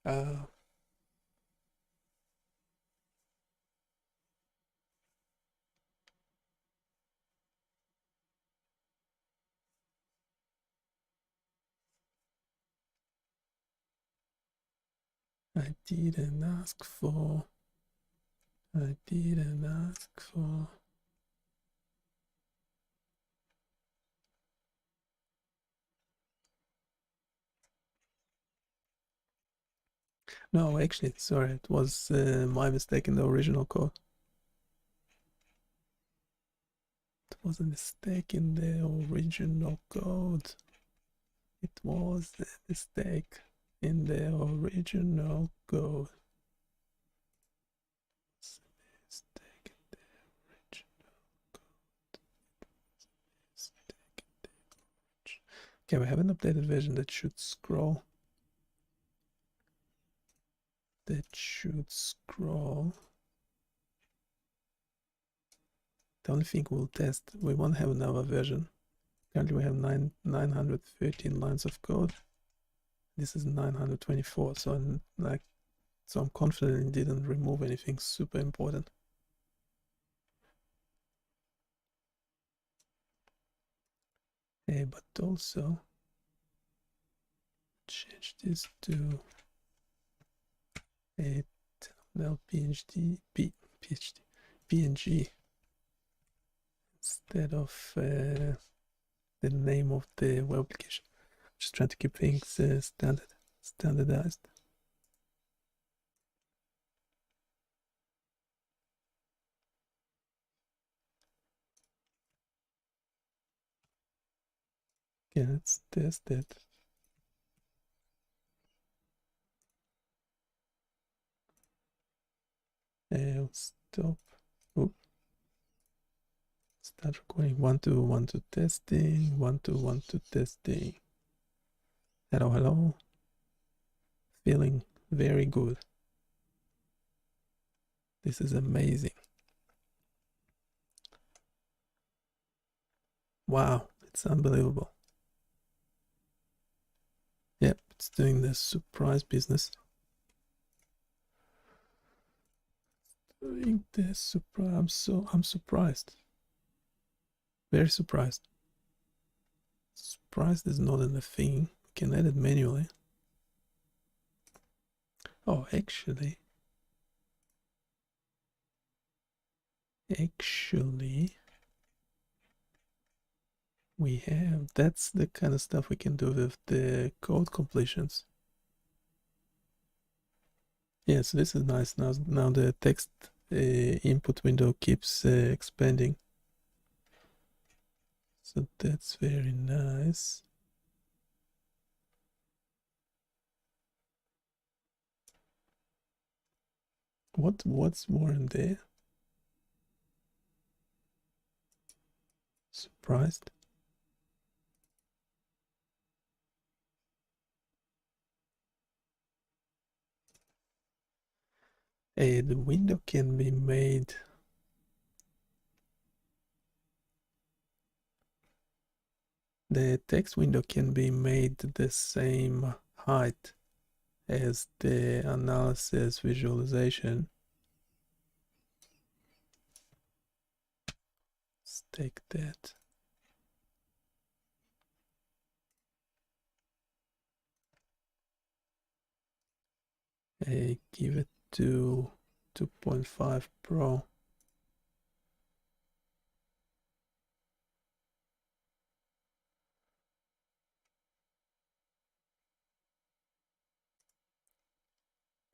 Uh, I didn't ask for. I didn't ask for. No, actually, sorry, it was my mistake in the original code. It was a mistake in the original code. It was a mistake in the original code. Mistake in the original code. Mistake in the original. Okay, we have an updated version that should scroll. That should scroll. The only thing we'll test, we won't have another version. Currently we have 913 lines of code. This is 924, so I'm confident it didn't remove anything super important. But also change this to a thumbnail PNG instead of the name of the web application. Just trying to keep things standardized. Okay, let's test it. I'll stop. Oop. Start recording. 1 2 1 2 testing. 1 2 1 2 testing. Hello, hello. Feeling very good. This is amazing. Wow, it's unbelievable. Yep, it's doing the surprise business. Doing the surprise. I'm surprised. Very surprised. Surprised is not a thing. We can edit manually. Oh, actually, we have, that's the kind of stuff we can do with the code completions. Yeah, so this is nice. Now the text input window keeps expanding. So that's very nice. What's more in there? Surprised? The window can be made. The text window can be made the same height as the analysis visualization. Let's take that. Give it to 2.5 Pro.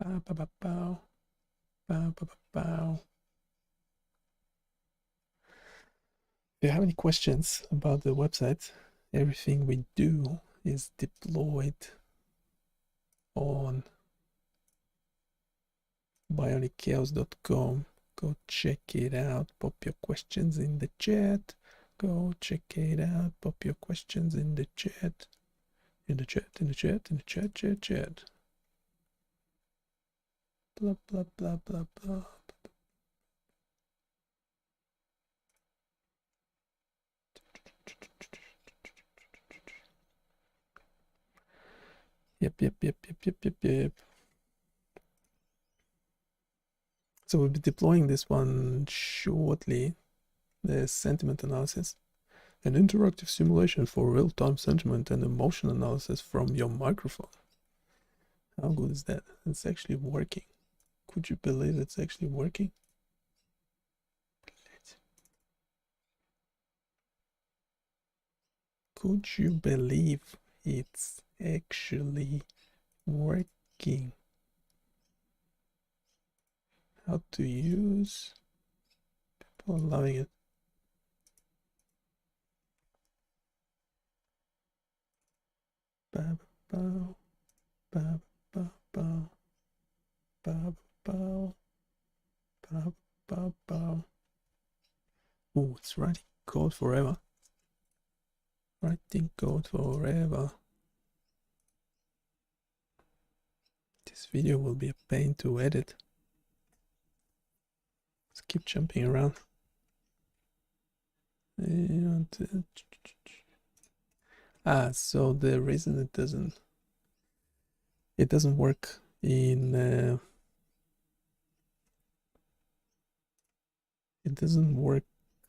Bow, bow, bow, bow. Bow, bow, bow, bow. If you have any questions about the website, everything we do is deployed on BioniChaos.com. Go check it out. Pop your questions in the chat. Go check it out. Pop your questions in the chat. In the chat. Blah, blah, blah, blah, blah. Yep. So we'll be deploying this one shortly. The sentiment analysis, an interactive simulation for real-time sentiment and emotion analysis from your microphone. How good is that? It's actually working. Could you believe it's actually working? Could you believe it's actually working? How to use? People are loving it. Bow, bow, bow, bow, bow, bow, bow, bow, bow, bow. Oh, it's writing code forever. Writing code forever. This video will be a pain to edit. Let's keep jumping around. And, so the reason it doesn't work in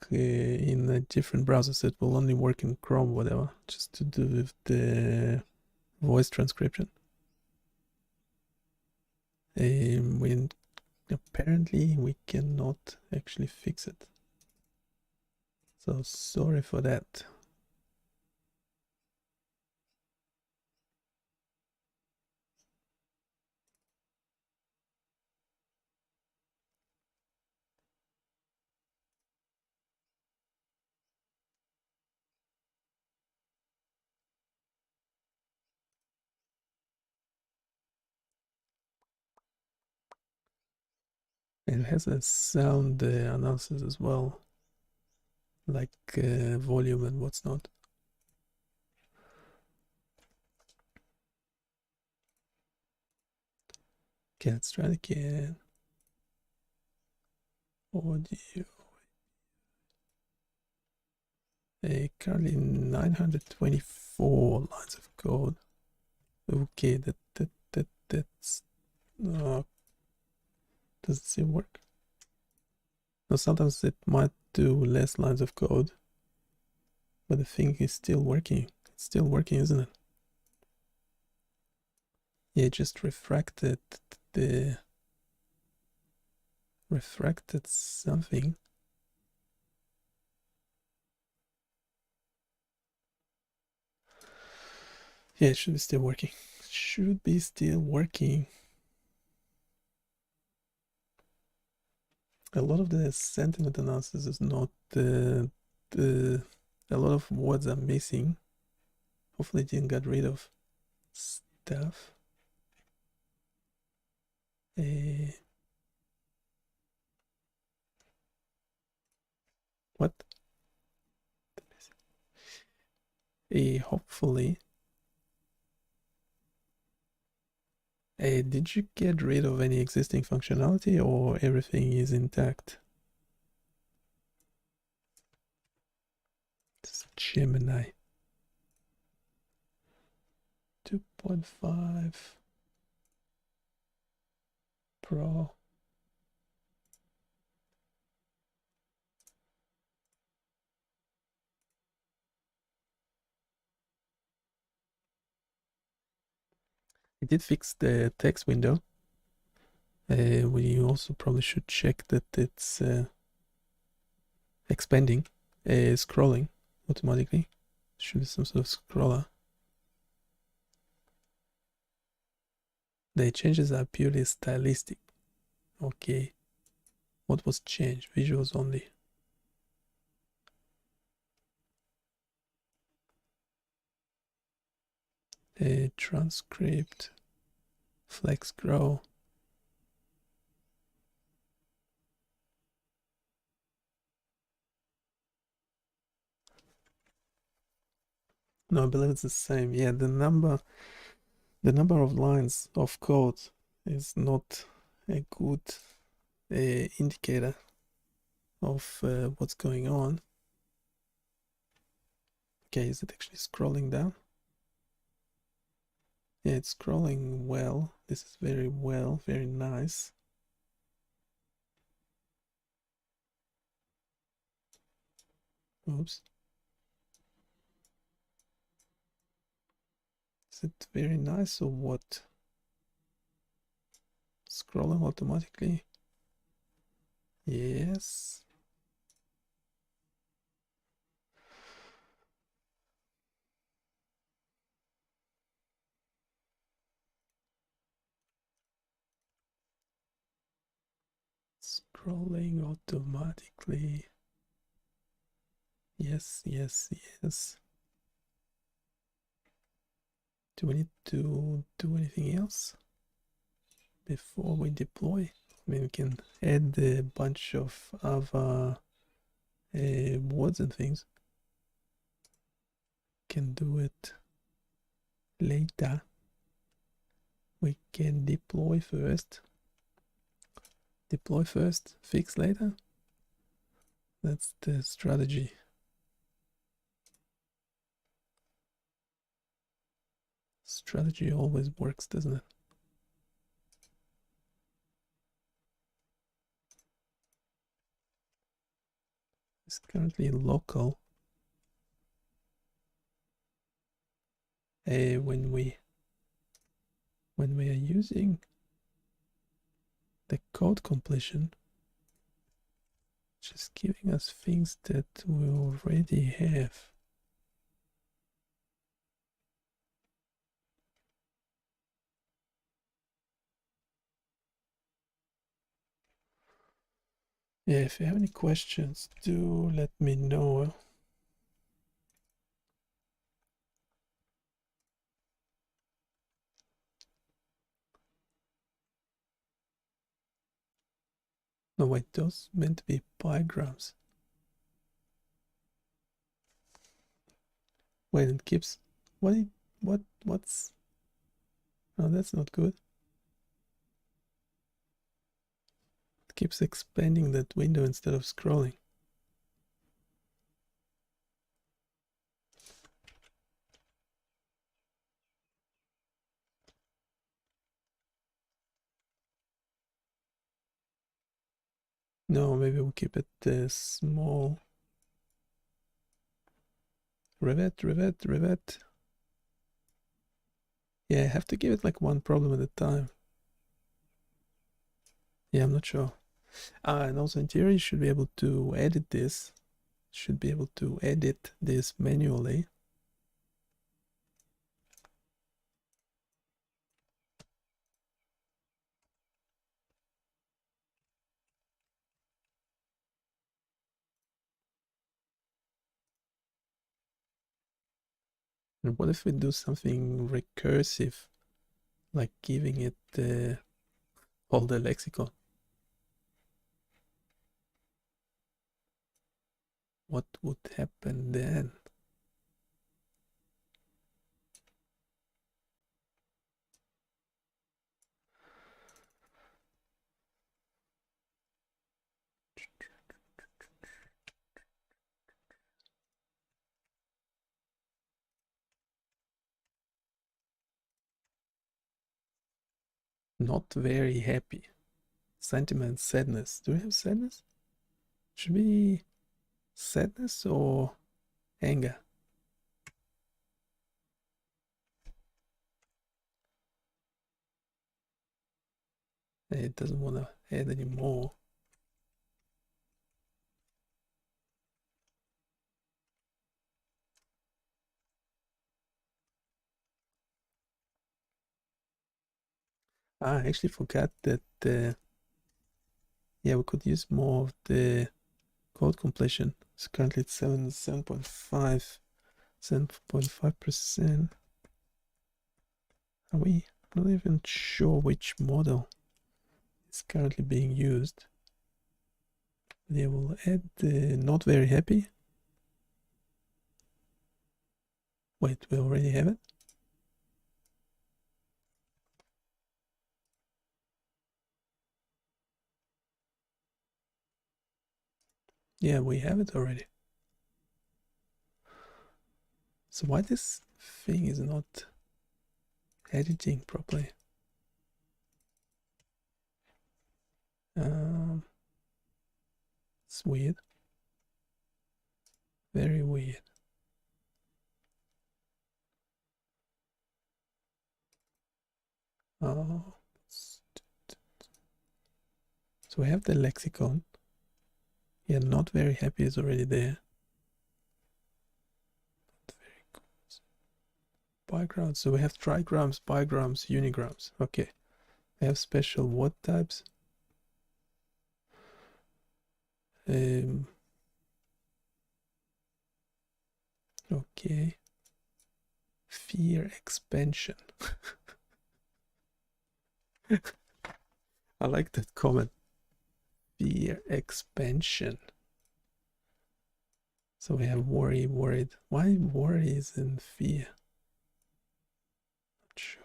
in different browsers. It will only work in Chrome, whatever, just to do with the voice transcription. Apparently we cannot actually fix it. So sorry for that. It has a sound analysis as well, like volume and what's not. Okay, let's try it again. Audio. Currently 924 lines of code. Okay, that's does it still work? No, sometimes it might do less lines of code, but the thing is still working. It's still working, isn't it? Yeah, just refracted something. Yeah, it should be still working. Should be still working. A lot of the sentiment analysis is not a lot of words are missing. Hopefully it didn't get rid of stuff. What? Hopefully. Did you get rid of any existing functionality or everything is intact? It's Gemini 2.5 Pro. It did fix the text window. We also probably should check that it's expanding, scrolling automatically. Should be some sort of scroller. The changes are purely stylistic. Okay. What was changed? Visuals only. Transcript. Flex grow. No, I believe it's the same. Yeah, the number of lines of code is not a good indicator of what's going on. Okay, is it actually scrolling down? Yeah, it's scrolling well. This is very well, very nice. Oops. Is it very nice or what? scrolling automatically. Yes. Scrolling automatically. Yes, yes, yes. Do we need to do anything else before we deploy? I mean, we can add a bunch of other words and things. Can do it later. We can deploy first. Deploy first, fix later. That's the strategy. Strategy always works, doesn't it? It's currently local. When we are using the code completion, just giving us things that we already have. Yeah, if you have any questions, do let me know. No, wait, those meant to be bigrams. Wait, it keeps what's oh, that's not good. It keeps expanding that window instead of scrolling. No, maybe we'll keep it small. Rivet. Yeah, I have to give it like one problem at a time. Yeah, I'm not sure. And also in theory, you should be able to edit this. Should be able to edit this manually. And what if we do something recursive, like giving it all the lexicon? What would happen then? Not very happy. Sentiment, sadness. Do we have sadness? Should be sadness or anger? It doesn't want to add any more. I actually forgot that yeah, we could use more of the code completion. It's currently at 7.5%. Are we not even sure which model is currently being used? They will add the not very happy. Wait, we already have it? Yeah, we have it already. So why this thing is not editing properly? It's weird. Very weird. Oh, So we have the lexicon. Yeah, not very happy is already there. Not very good. Bigrams. So we have trigrams, bigrams, unigrams. Okay. We have special word types. Okay. Fear expansion. I like that comment. Fear expansion. So we have worry, worried. Why worry is in fear? Not sure.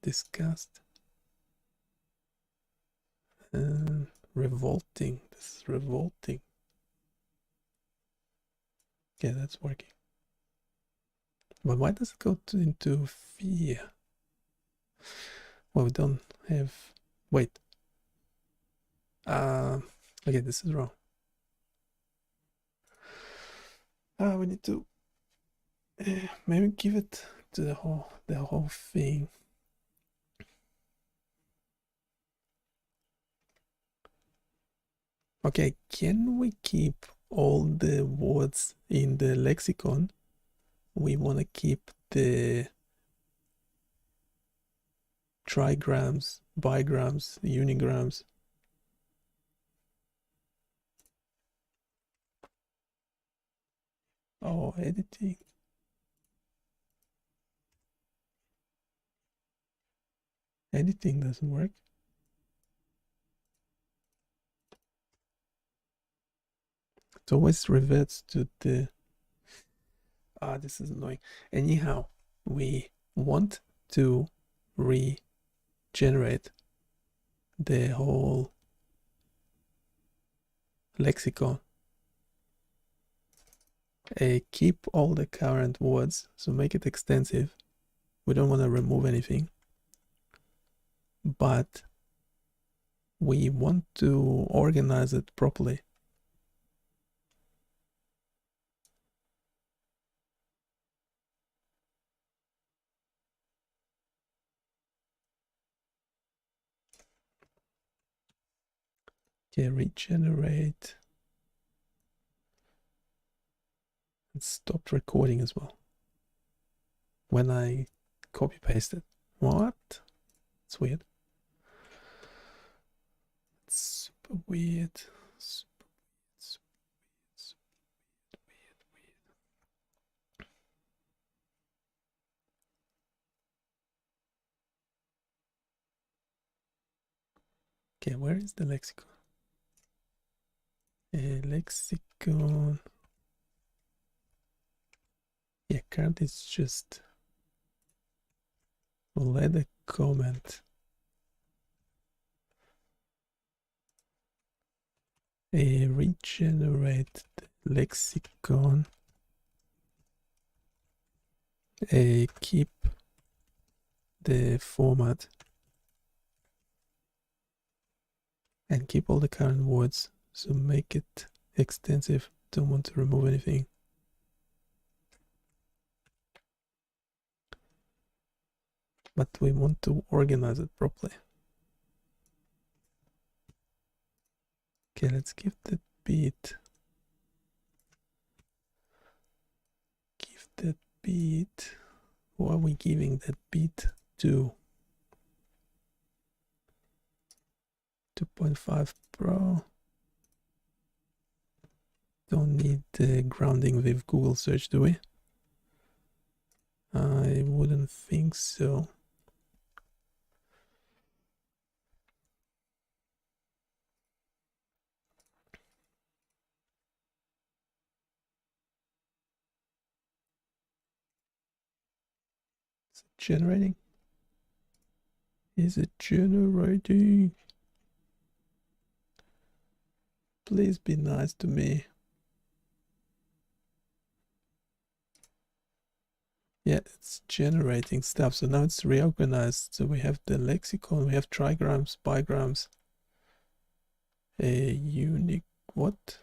Disgust. Revolting. This is revolting. Okay, that's working. But why does it go into fear? Well, we don't have. Wait. Okay, this is wrong. We need to maybe give it to the whole thing. Okay, can we keep all the words in the lexicon? We want to keep the trigrams, bigrams, unigrams. Oh, editing. Editing doesn't work. It always reverts to the... this is annoying. Anyhow, we want to regenerate the whole lexicon. Keep all the current words, so make it extensive. We don't want to remove anything, but we want to organize it properly. Okay, regenerate. It stopped recording as well when I copy pasted. What? It's weird. It's super weird. Super weird. Okay, where is the lexicon? Lexicon. Yeah, currently it's just... We'll add a comment. Regenerate the lexicon. Keep the format and keep all the current words, so make it extensive. Don't want to remove anything. But we want to organize it properly. Okay, let's give that beat. Give that beat. Who are we giving that beat to? 2.5 Pro. Don't need the grounding with Google search, do we? I wouldn't think so. Is it generating? Is it generating? Please be nice to me. Yeah, it's generating stuff. So now it's reorganized. So we have the lexicon, we have trigrams, bigrams, a unique what?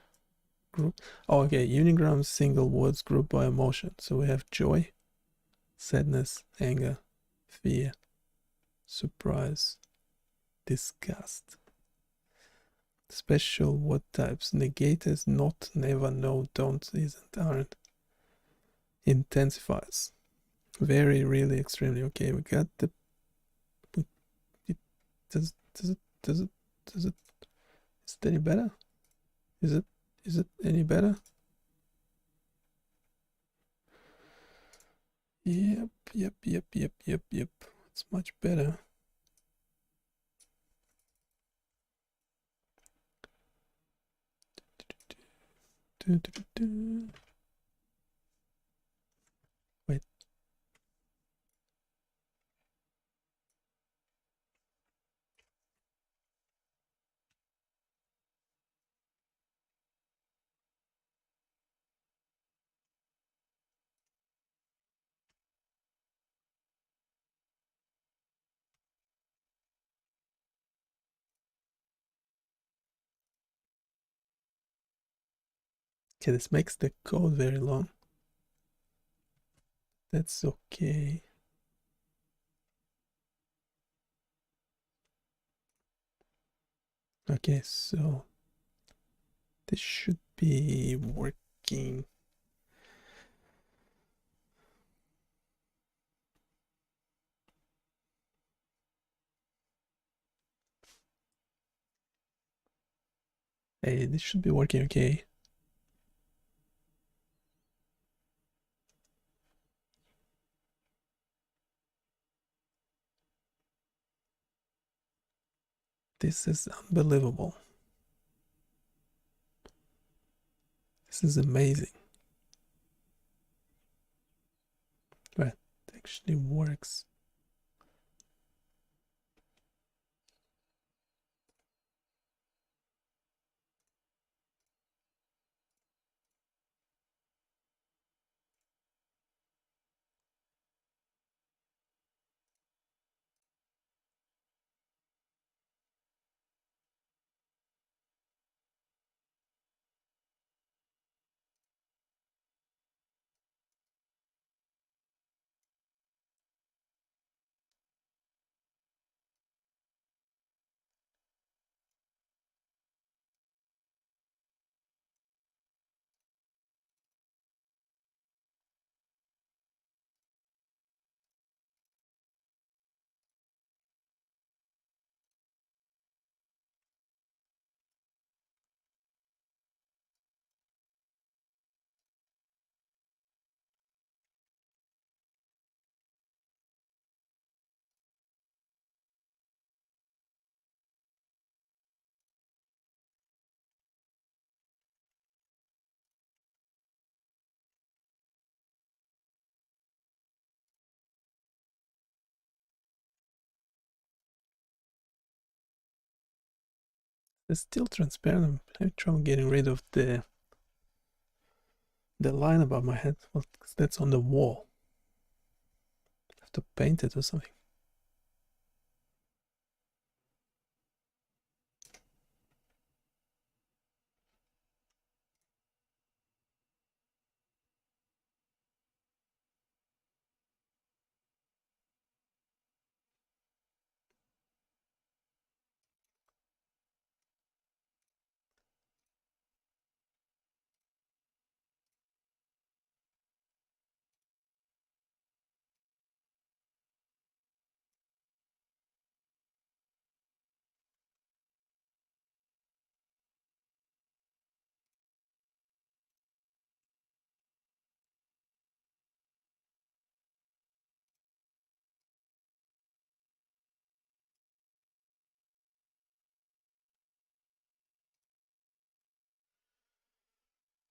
Group. Oh, okay, unigrams, single words grouped by emotion. So we have joy, sadness, anger, fear, surprise, disgust. Special what types? Negators, not, never, no, don't, isn't, aren't. Intensifiers. Very, really, extremely. Okay, we got the. Does it? Is it any better? Is it any better? Yep. It's much better. Wait. Okay, this makes the code very long. That's okay. Okay, so this should be working. Hey, this should be working okay. This is unbelievable. This is amazing. Right, it actually works. It's still transparent. I'm having trouble getting rid of the line above my head. Well, that's on the wall. I have to paint it or something.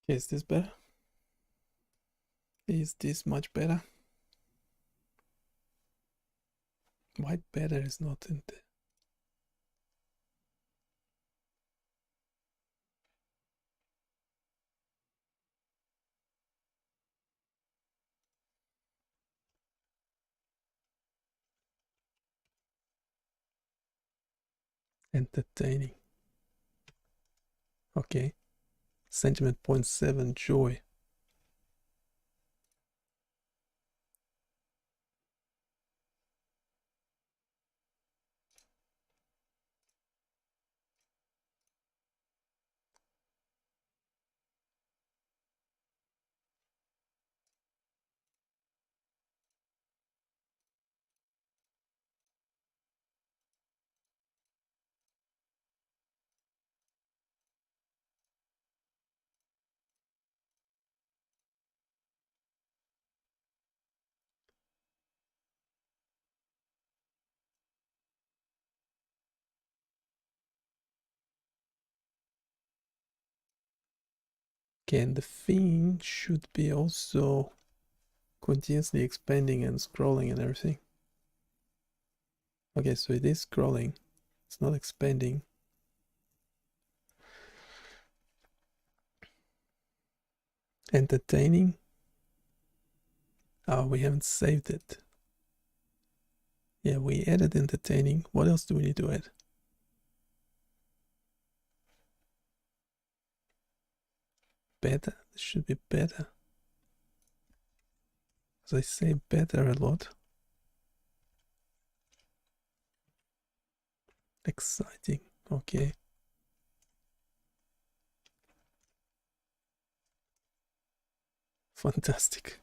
Okay, is this better? Is this much better? White better is not in the entertaining. Okay. Sentiment 0.7 joy. Okay, and the thing should be also continuously expanding and scrolling and everything. Okay, so it is scrolling. It's not expanding. Entertaining. Oh, we haven't saved it. Yeah, we added entertaining. What else do we need to add? Better. This should be better. As I say better a lot. Exciting. Okay. Fantastic.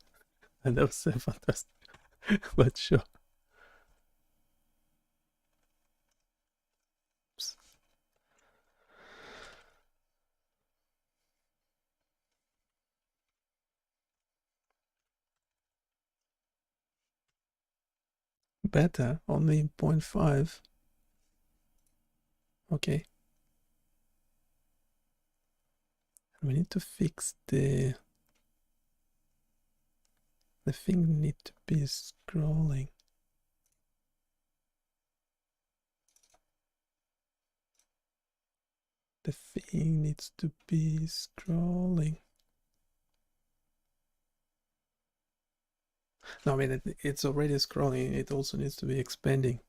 I never say fantastic, but sure. Oops. Better, only 0.5. Okay. We need to fix the thing need to be scrolling. The thing needs to be scrolling. No, I mean, it's already scrolling. It also needs to be expanding.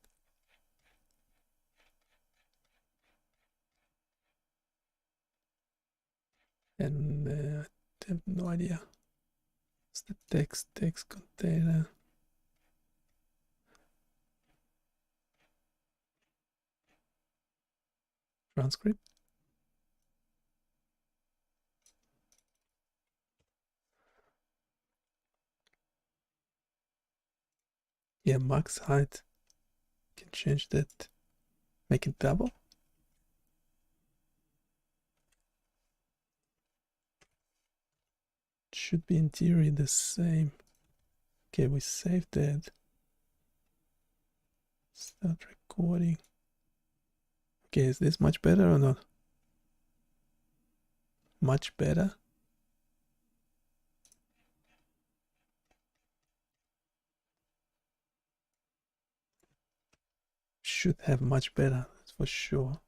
And I have no idea. It's the text container. Transcript. Yeah, max height. Can change that. Make it double. It should be in theory the same. Okay, we saved that. Start recording. Okay, is this much better or not? Much better? Should have much better, that's for sure.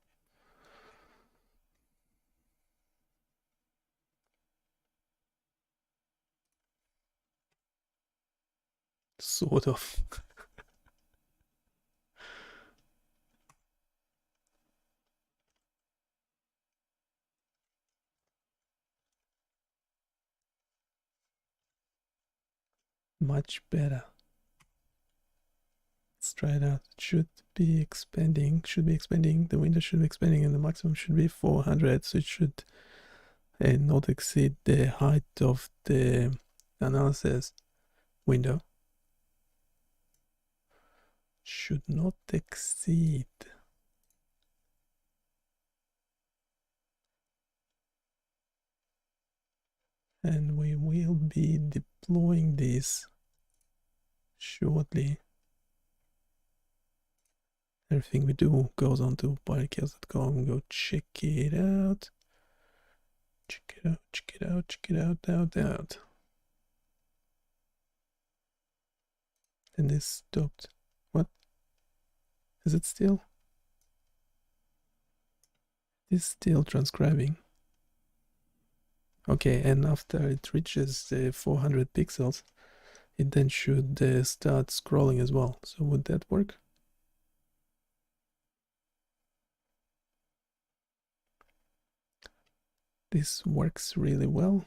Sort of. Much better. Let's try it out. It should be expanding. The window should be expanding, and the maximum should be 400. So it should not exceed the height of the analysis window. Should not exceed. And we will be deploying this shortly. Everything we do goes onto BioniChaos.com. Go check it out. Check it out, check it out, check it out. And this stopped. What? Is it still? It's still transcribing. Okay, and after it reaches 400 pixels, it then should start scrolling as well. So would that work? This works really well.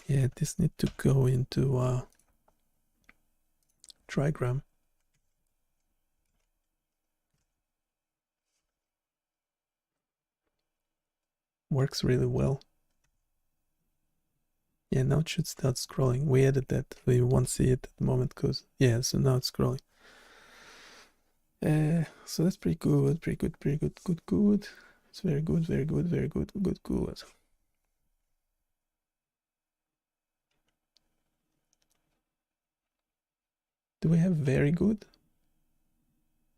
Yeah, this need to go into trigram. Works really well. Yeah, now it should start scrolling. We added that. We won't see it at the moment because, yeah, so now it's scrolling. So that's pretty good, good. It's very good. Do we have very good?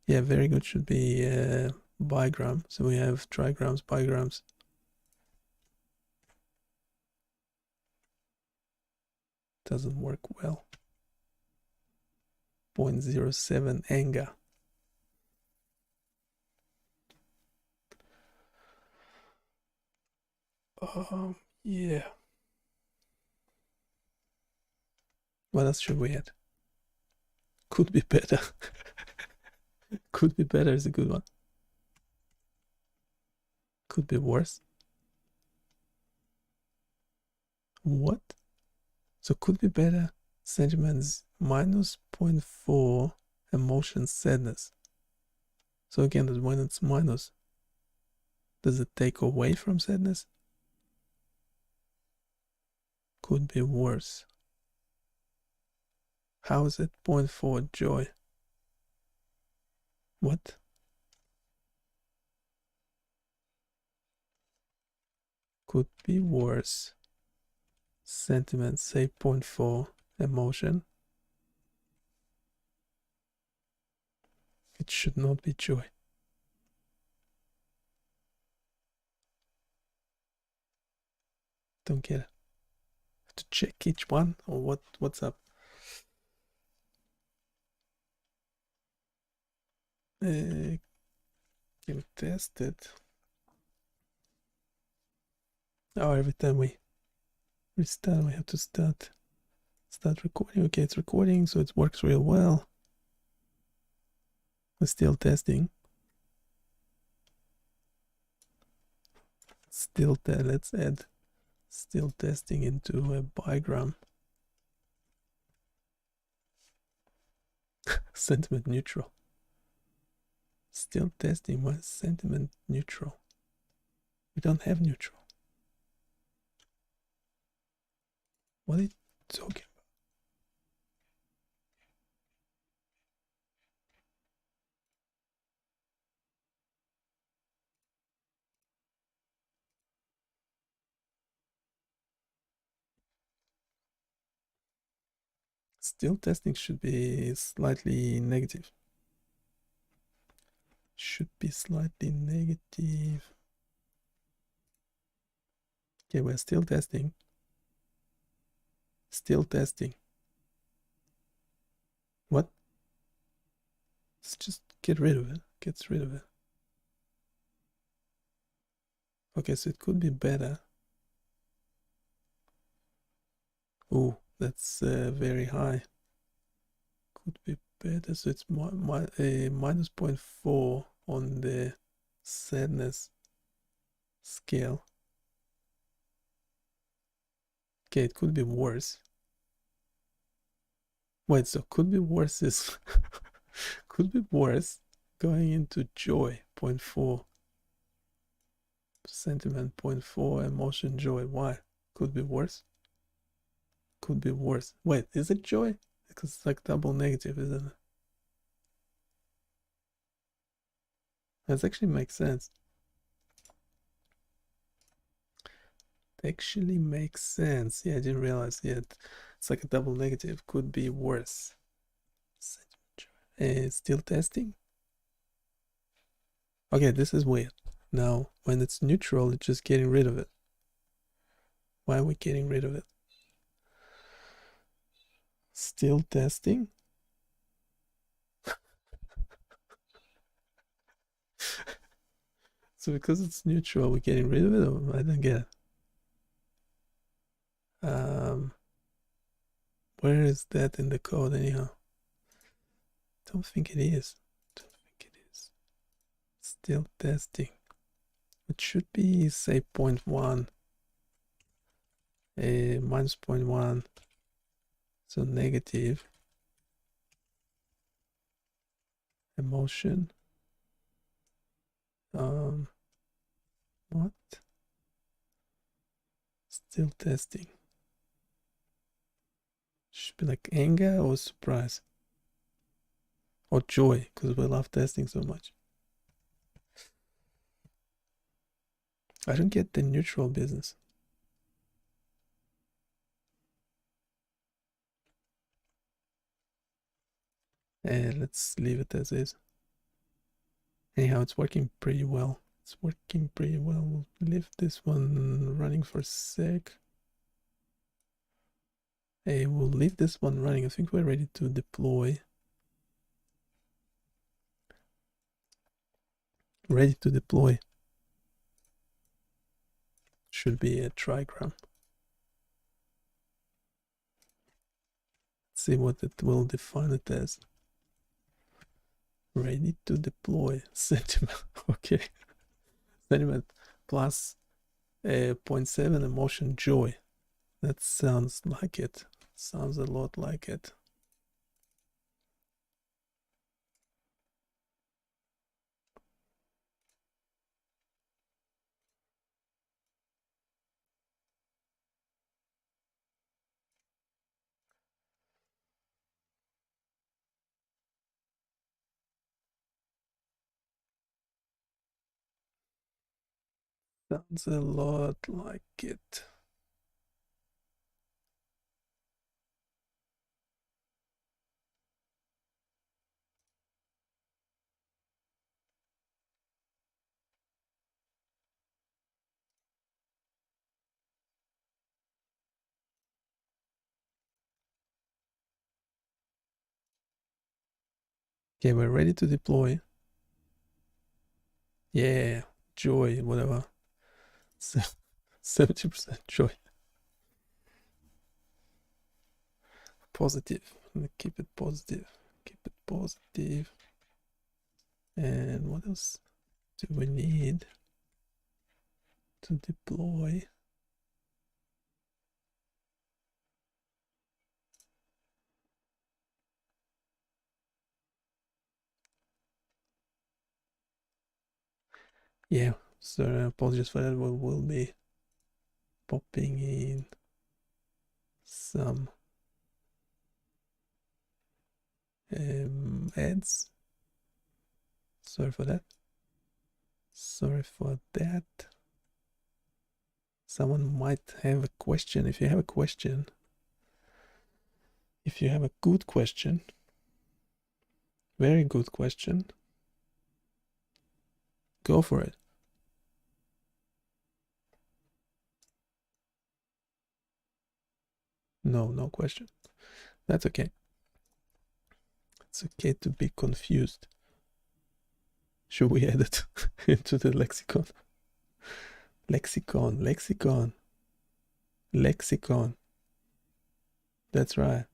Yeah, very good should be bigram. So we have trigrams, bigrams. Doesn't work well. 0.07 anger. Yeah. What else should we add? Could be better. Could be better is a good one. Could be worse. What? So could be better. Sentiments minus 0.4, emotion sadness. So again, that when it's minus, does it take away from sadness? Could be worse. How is it 0.4 joy? What? Could be worse. Sentiment, say 0.4, emotion. It should not be joy. Don't get it. Have to check each one, or what's up? Can test it. Oh, every time we restart, we have to start recording. Okay, it's recording, so it works real well. We're still testing. Let's add still testing into a bigram. Sentiment neutral. Still testing. What is sentiment neutral? We don't have neutral. What are you talking about? Still testing should be slightly negative. Should be slightly negative. Okay, we're still testing. Still testing. What? Let's just get rid of it. Gets rid of it. Okay, so it could be better. Oh, that's very high. Could be better. So it's minus 0.4 on the sadness scale. Okay, it could be worse. Wait, so could be worse is could be worse going into joy 0.4, sentiment 0.4, emotion joy. Why? Could be worse. Could be worse. Wait, is it joy? Because it's like double negative, isn't it? That actually makes sense. It actually makes sense. Yeah, I didn't realize yet. It's like a double negative. Could be worse. Still testing. Okay, this is weird. Now, when it's neutral, it's just getting rid of it. Why are we getting rid of it? Still testing. So because it's neutral, we're getting rid of it? Or I don't get it. Where is that in the code anyhow? Don't think it is. Don't think it is. Still testing. It should be, say, 0.1. Minus 0.1. So negative. Emotion. What? Still testing. Should be like anger or surprise. Or joy, because we love testing so much. I don't get the neutral business. And let's leave it as is. Anyhow, it's working pretty well. It's working pretty well. We'll leave this one running for a sec. Hey, we'll leave this one running. I think we're ready to deploy. Ready to deploy. Should be a trigram. Let's see what it will define it as. Ready to deploy. Sentiment. Okay. Sentiment plus 0.7 emotion joy. That sounds like it. Sounds a lot like it. Sounds a lot like it. Okay, we're ready to deploy. Yeah, joy, whatever. 70% joy. Positive. Keep it positive. Keep it positive. And what else do we need to deploy? Yeah, so apologies for that. We will be popping in some ads. Sorry for that. Sorry for that. Someone might have a question. If you have a question, if you have a good question, very good question, go for it. No question. That's okay. It's okay to be confused. Should we add it into the lexicon? Lexicon. That's right.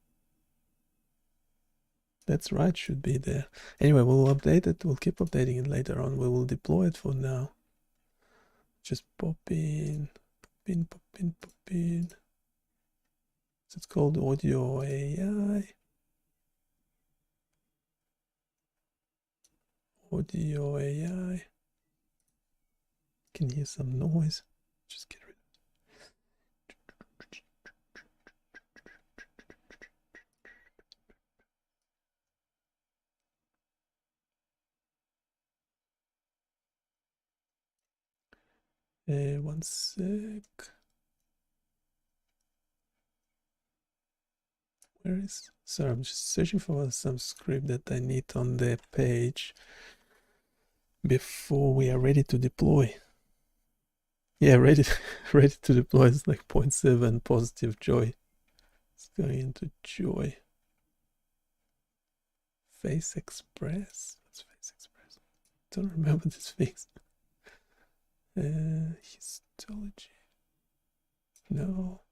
That's right, should be there. Anyway, we'll update it. We'll keep updating it later on. We will deploy it for now. Just pop in. It's called Audio AI. Audio AI. Can hear some noise. Just get rid of it. One sec. Where is? Sorry, I'm just searching for some script that I need on the page before we are ready to deploy. Yeah, ready to deploy is like 0.7 positive joy. It's going into joy. Face Express. What's Face Express? Don't remember this things. Histology. No.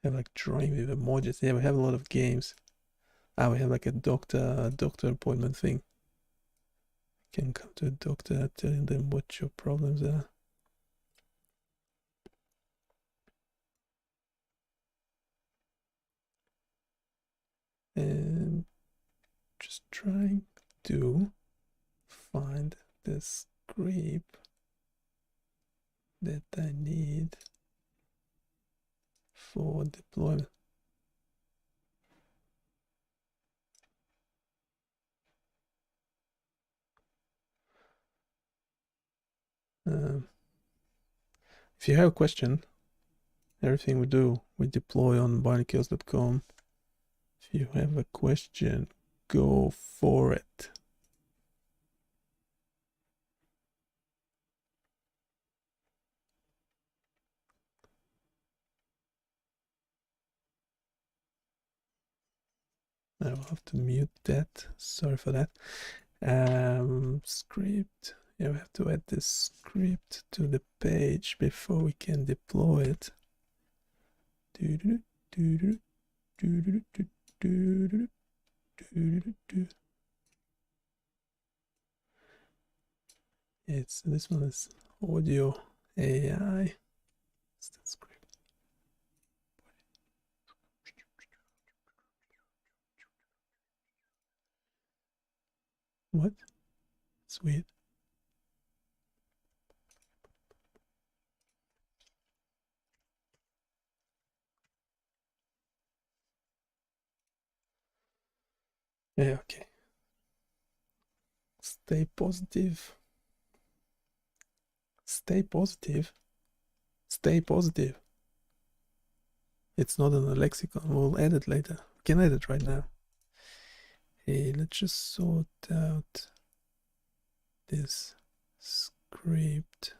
I have like drawing with emojis. Yeah, we have a lot of games. We have like a doctor appointment thing. You can come to a doctor, telling them what your problems are. And just trying to find the script that I need for deployment. If you have a question, everything we do, we deploy on BioniChaos.com. If you have a question, go for it. I will have to mute that. Sorry for that. Script. Yeah, we have to add this script to the page before we can deploy it. It's this one is audio AI. What's that script? What? It's weird. Yeah, okay. Stay positive. Stay positive. Stay positive. It's not in the lexicon. We'll edit later. We can edit right now. Hey, let's just sort out this script.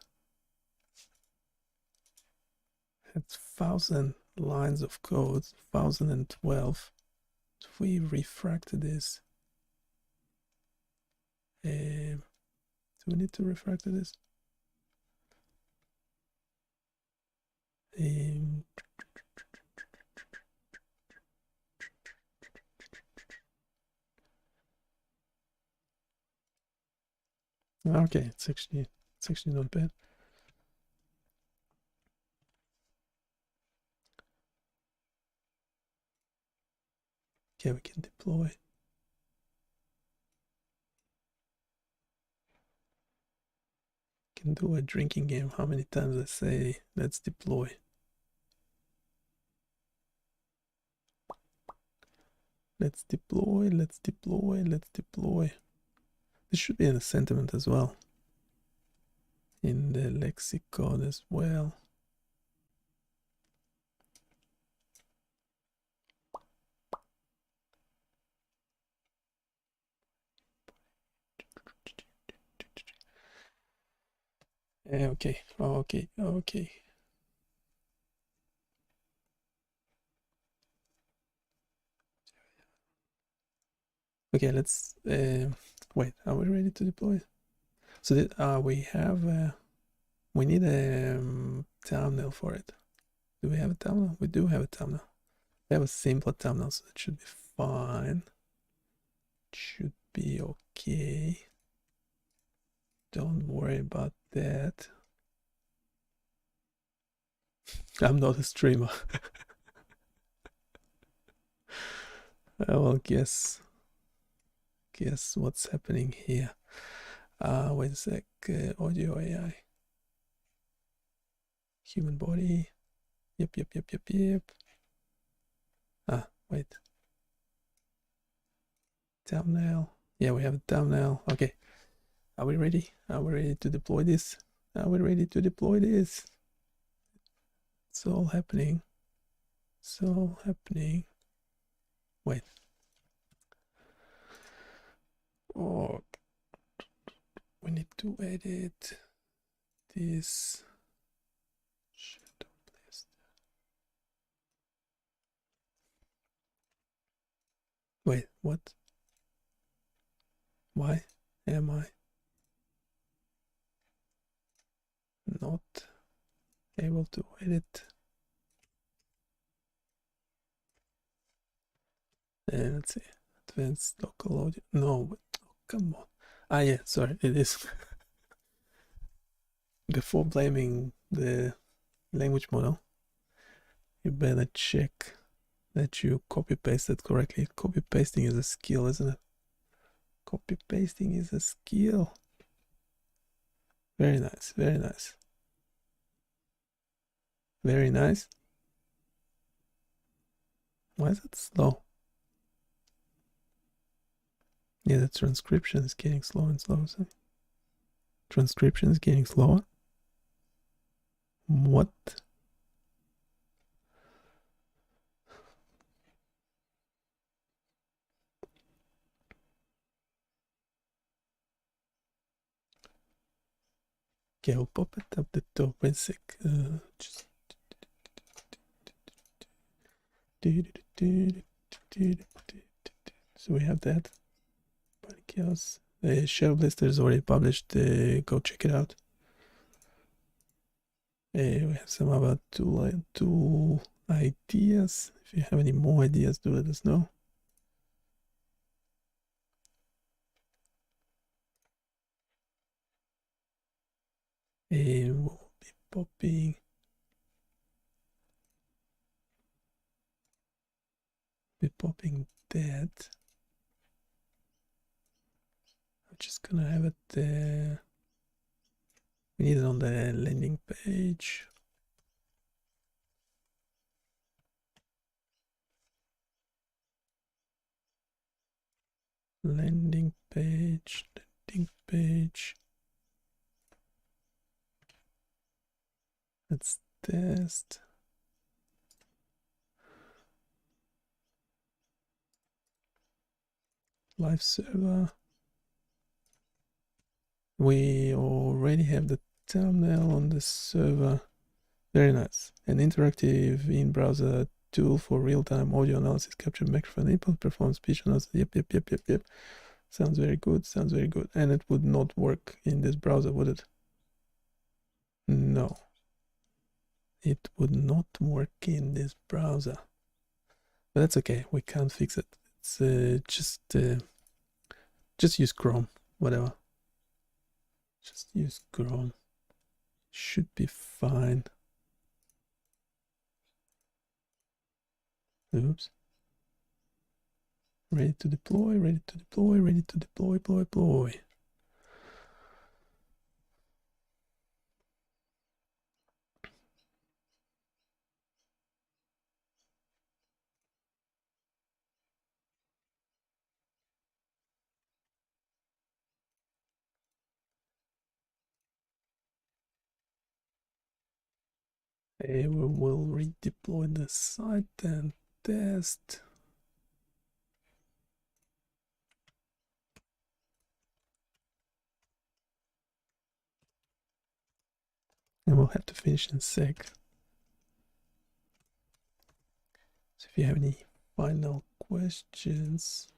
It's 1,000 lines of code, 1,012. If we refactor this, do we need to refactor this? Okay, it's actually not bad. Okay, we can deploy. Can do a drinking game. How many times I say let's deploy? Let's deploy, let's deploy, let's deploy. This should be in the sentiment as well. In the lexicon as well. Okay, okay, okay. Okay, let's wait. Are we ready to deploy? So that we have we need a thumbnail for it. Do we have a thumbnail? We do have a thumbnail. We have a simpler thumbnail, so it should be fine. It should be okay. Don't worry about that. I'm not a streamer. I will guess what's happening here. Wait a sec. Audio AI. Human body. Yep. Wait. Thumbnail. Yeah, we have a thumbnail. Okay. Are we ready? Are we ready to deploy this? Are we ready to deploy this? It's all happening. It's all happening. Wait. Oh, we need to edit this. Shit, please. Wait, what? Why am I not able to edit? Let's see. Advanced local audio. No, but, oh, come on. Yeah, sorry, it is. Before blaming the language model, you better check that you copy pasted correctly. Copy pasting is a skill, isn't it? Copy pasting is a skill. Very nice, very nice. Very nice. Why is it slow? Yeah, the transcription is getting slower and slower. So transcription is getting slower. What? Okay, I'll pop it up the top. Wait a sec. Just. So we have that. BioniChaos. The shell blister is already published. Go check it out. We have some other tool ideas. If you have any more ideas, do let us know. We'll be popping that. I'm just gonna have it there. We need it on the landing page. Landing page. Let's test. Live server. We already have the thumbnail on the server. Very nice. An interactive in-browser tool for real-time audio analysis, capture microphone input, perform speech analysis. Yep. Sounds very good. And it would not work in this browser, would it? No. It would not work in this browser. But that's okay. We can't fix it. It's just use Chrome. Whatever. Just use Chrome. Should be fine. Oops. Ready to deploy. Deploy. We will redeploy the site and test. And we'll have to finish in a sec. So if you have any final questions,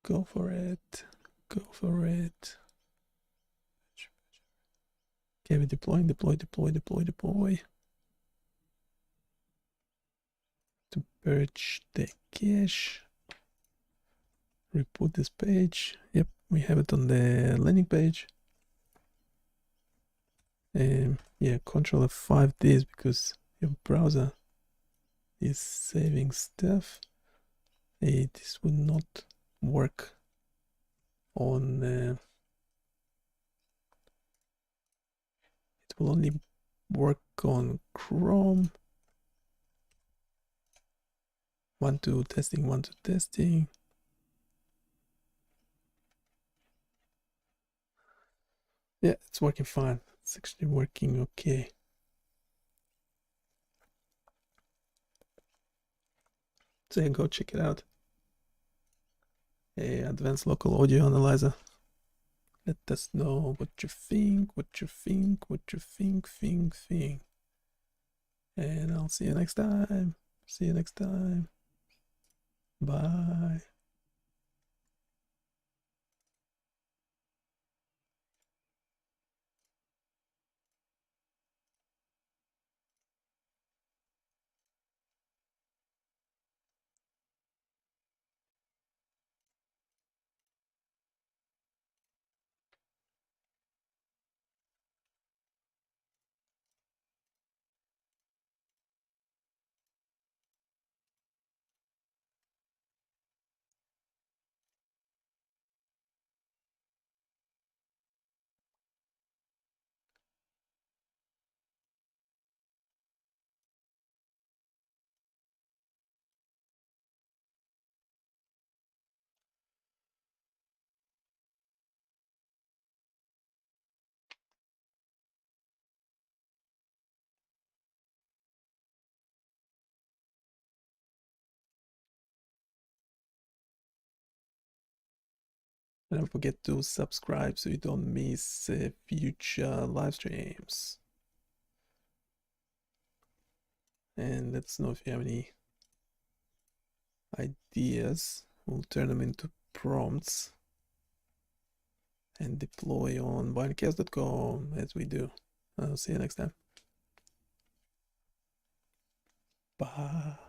go for it. Okay, we're deploying. Deploy. To purge the cache. Reboot this page. Yep, we have it on the landing page. Yeah, Control F5 this because your browser is saving stuff. This would not work on. It will only work on Chrome. 1 2 testing. Yeah, it's working fine. It's actually working okay. So yeah, go check it out. Advanced local audio analyzer. Let us know what you think. And I'll see you next time. Bye. And don't forget to subscribe so you don't miss future live streams. And let us know if you have any ideas. We'll turn them into prompts and deploy on BioniChaos.com as we do. I'll see you next time. Bye.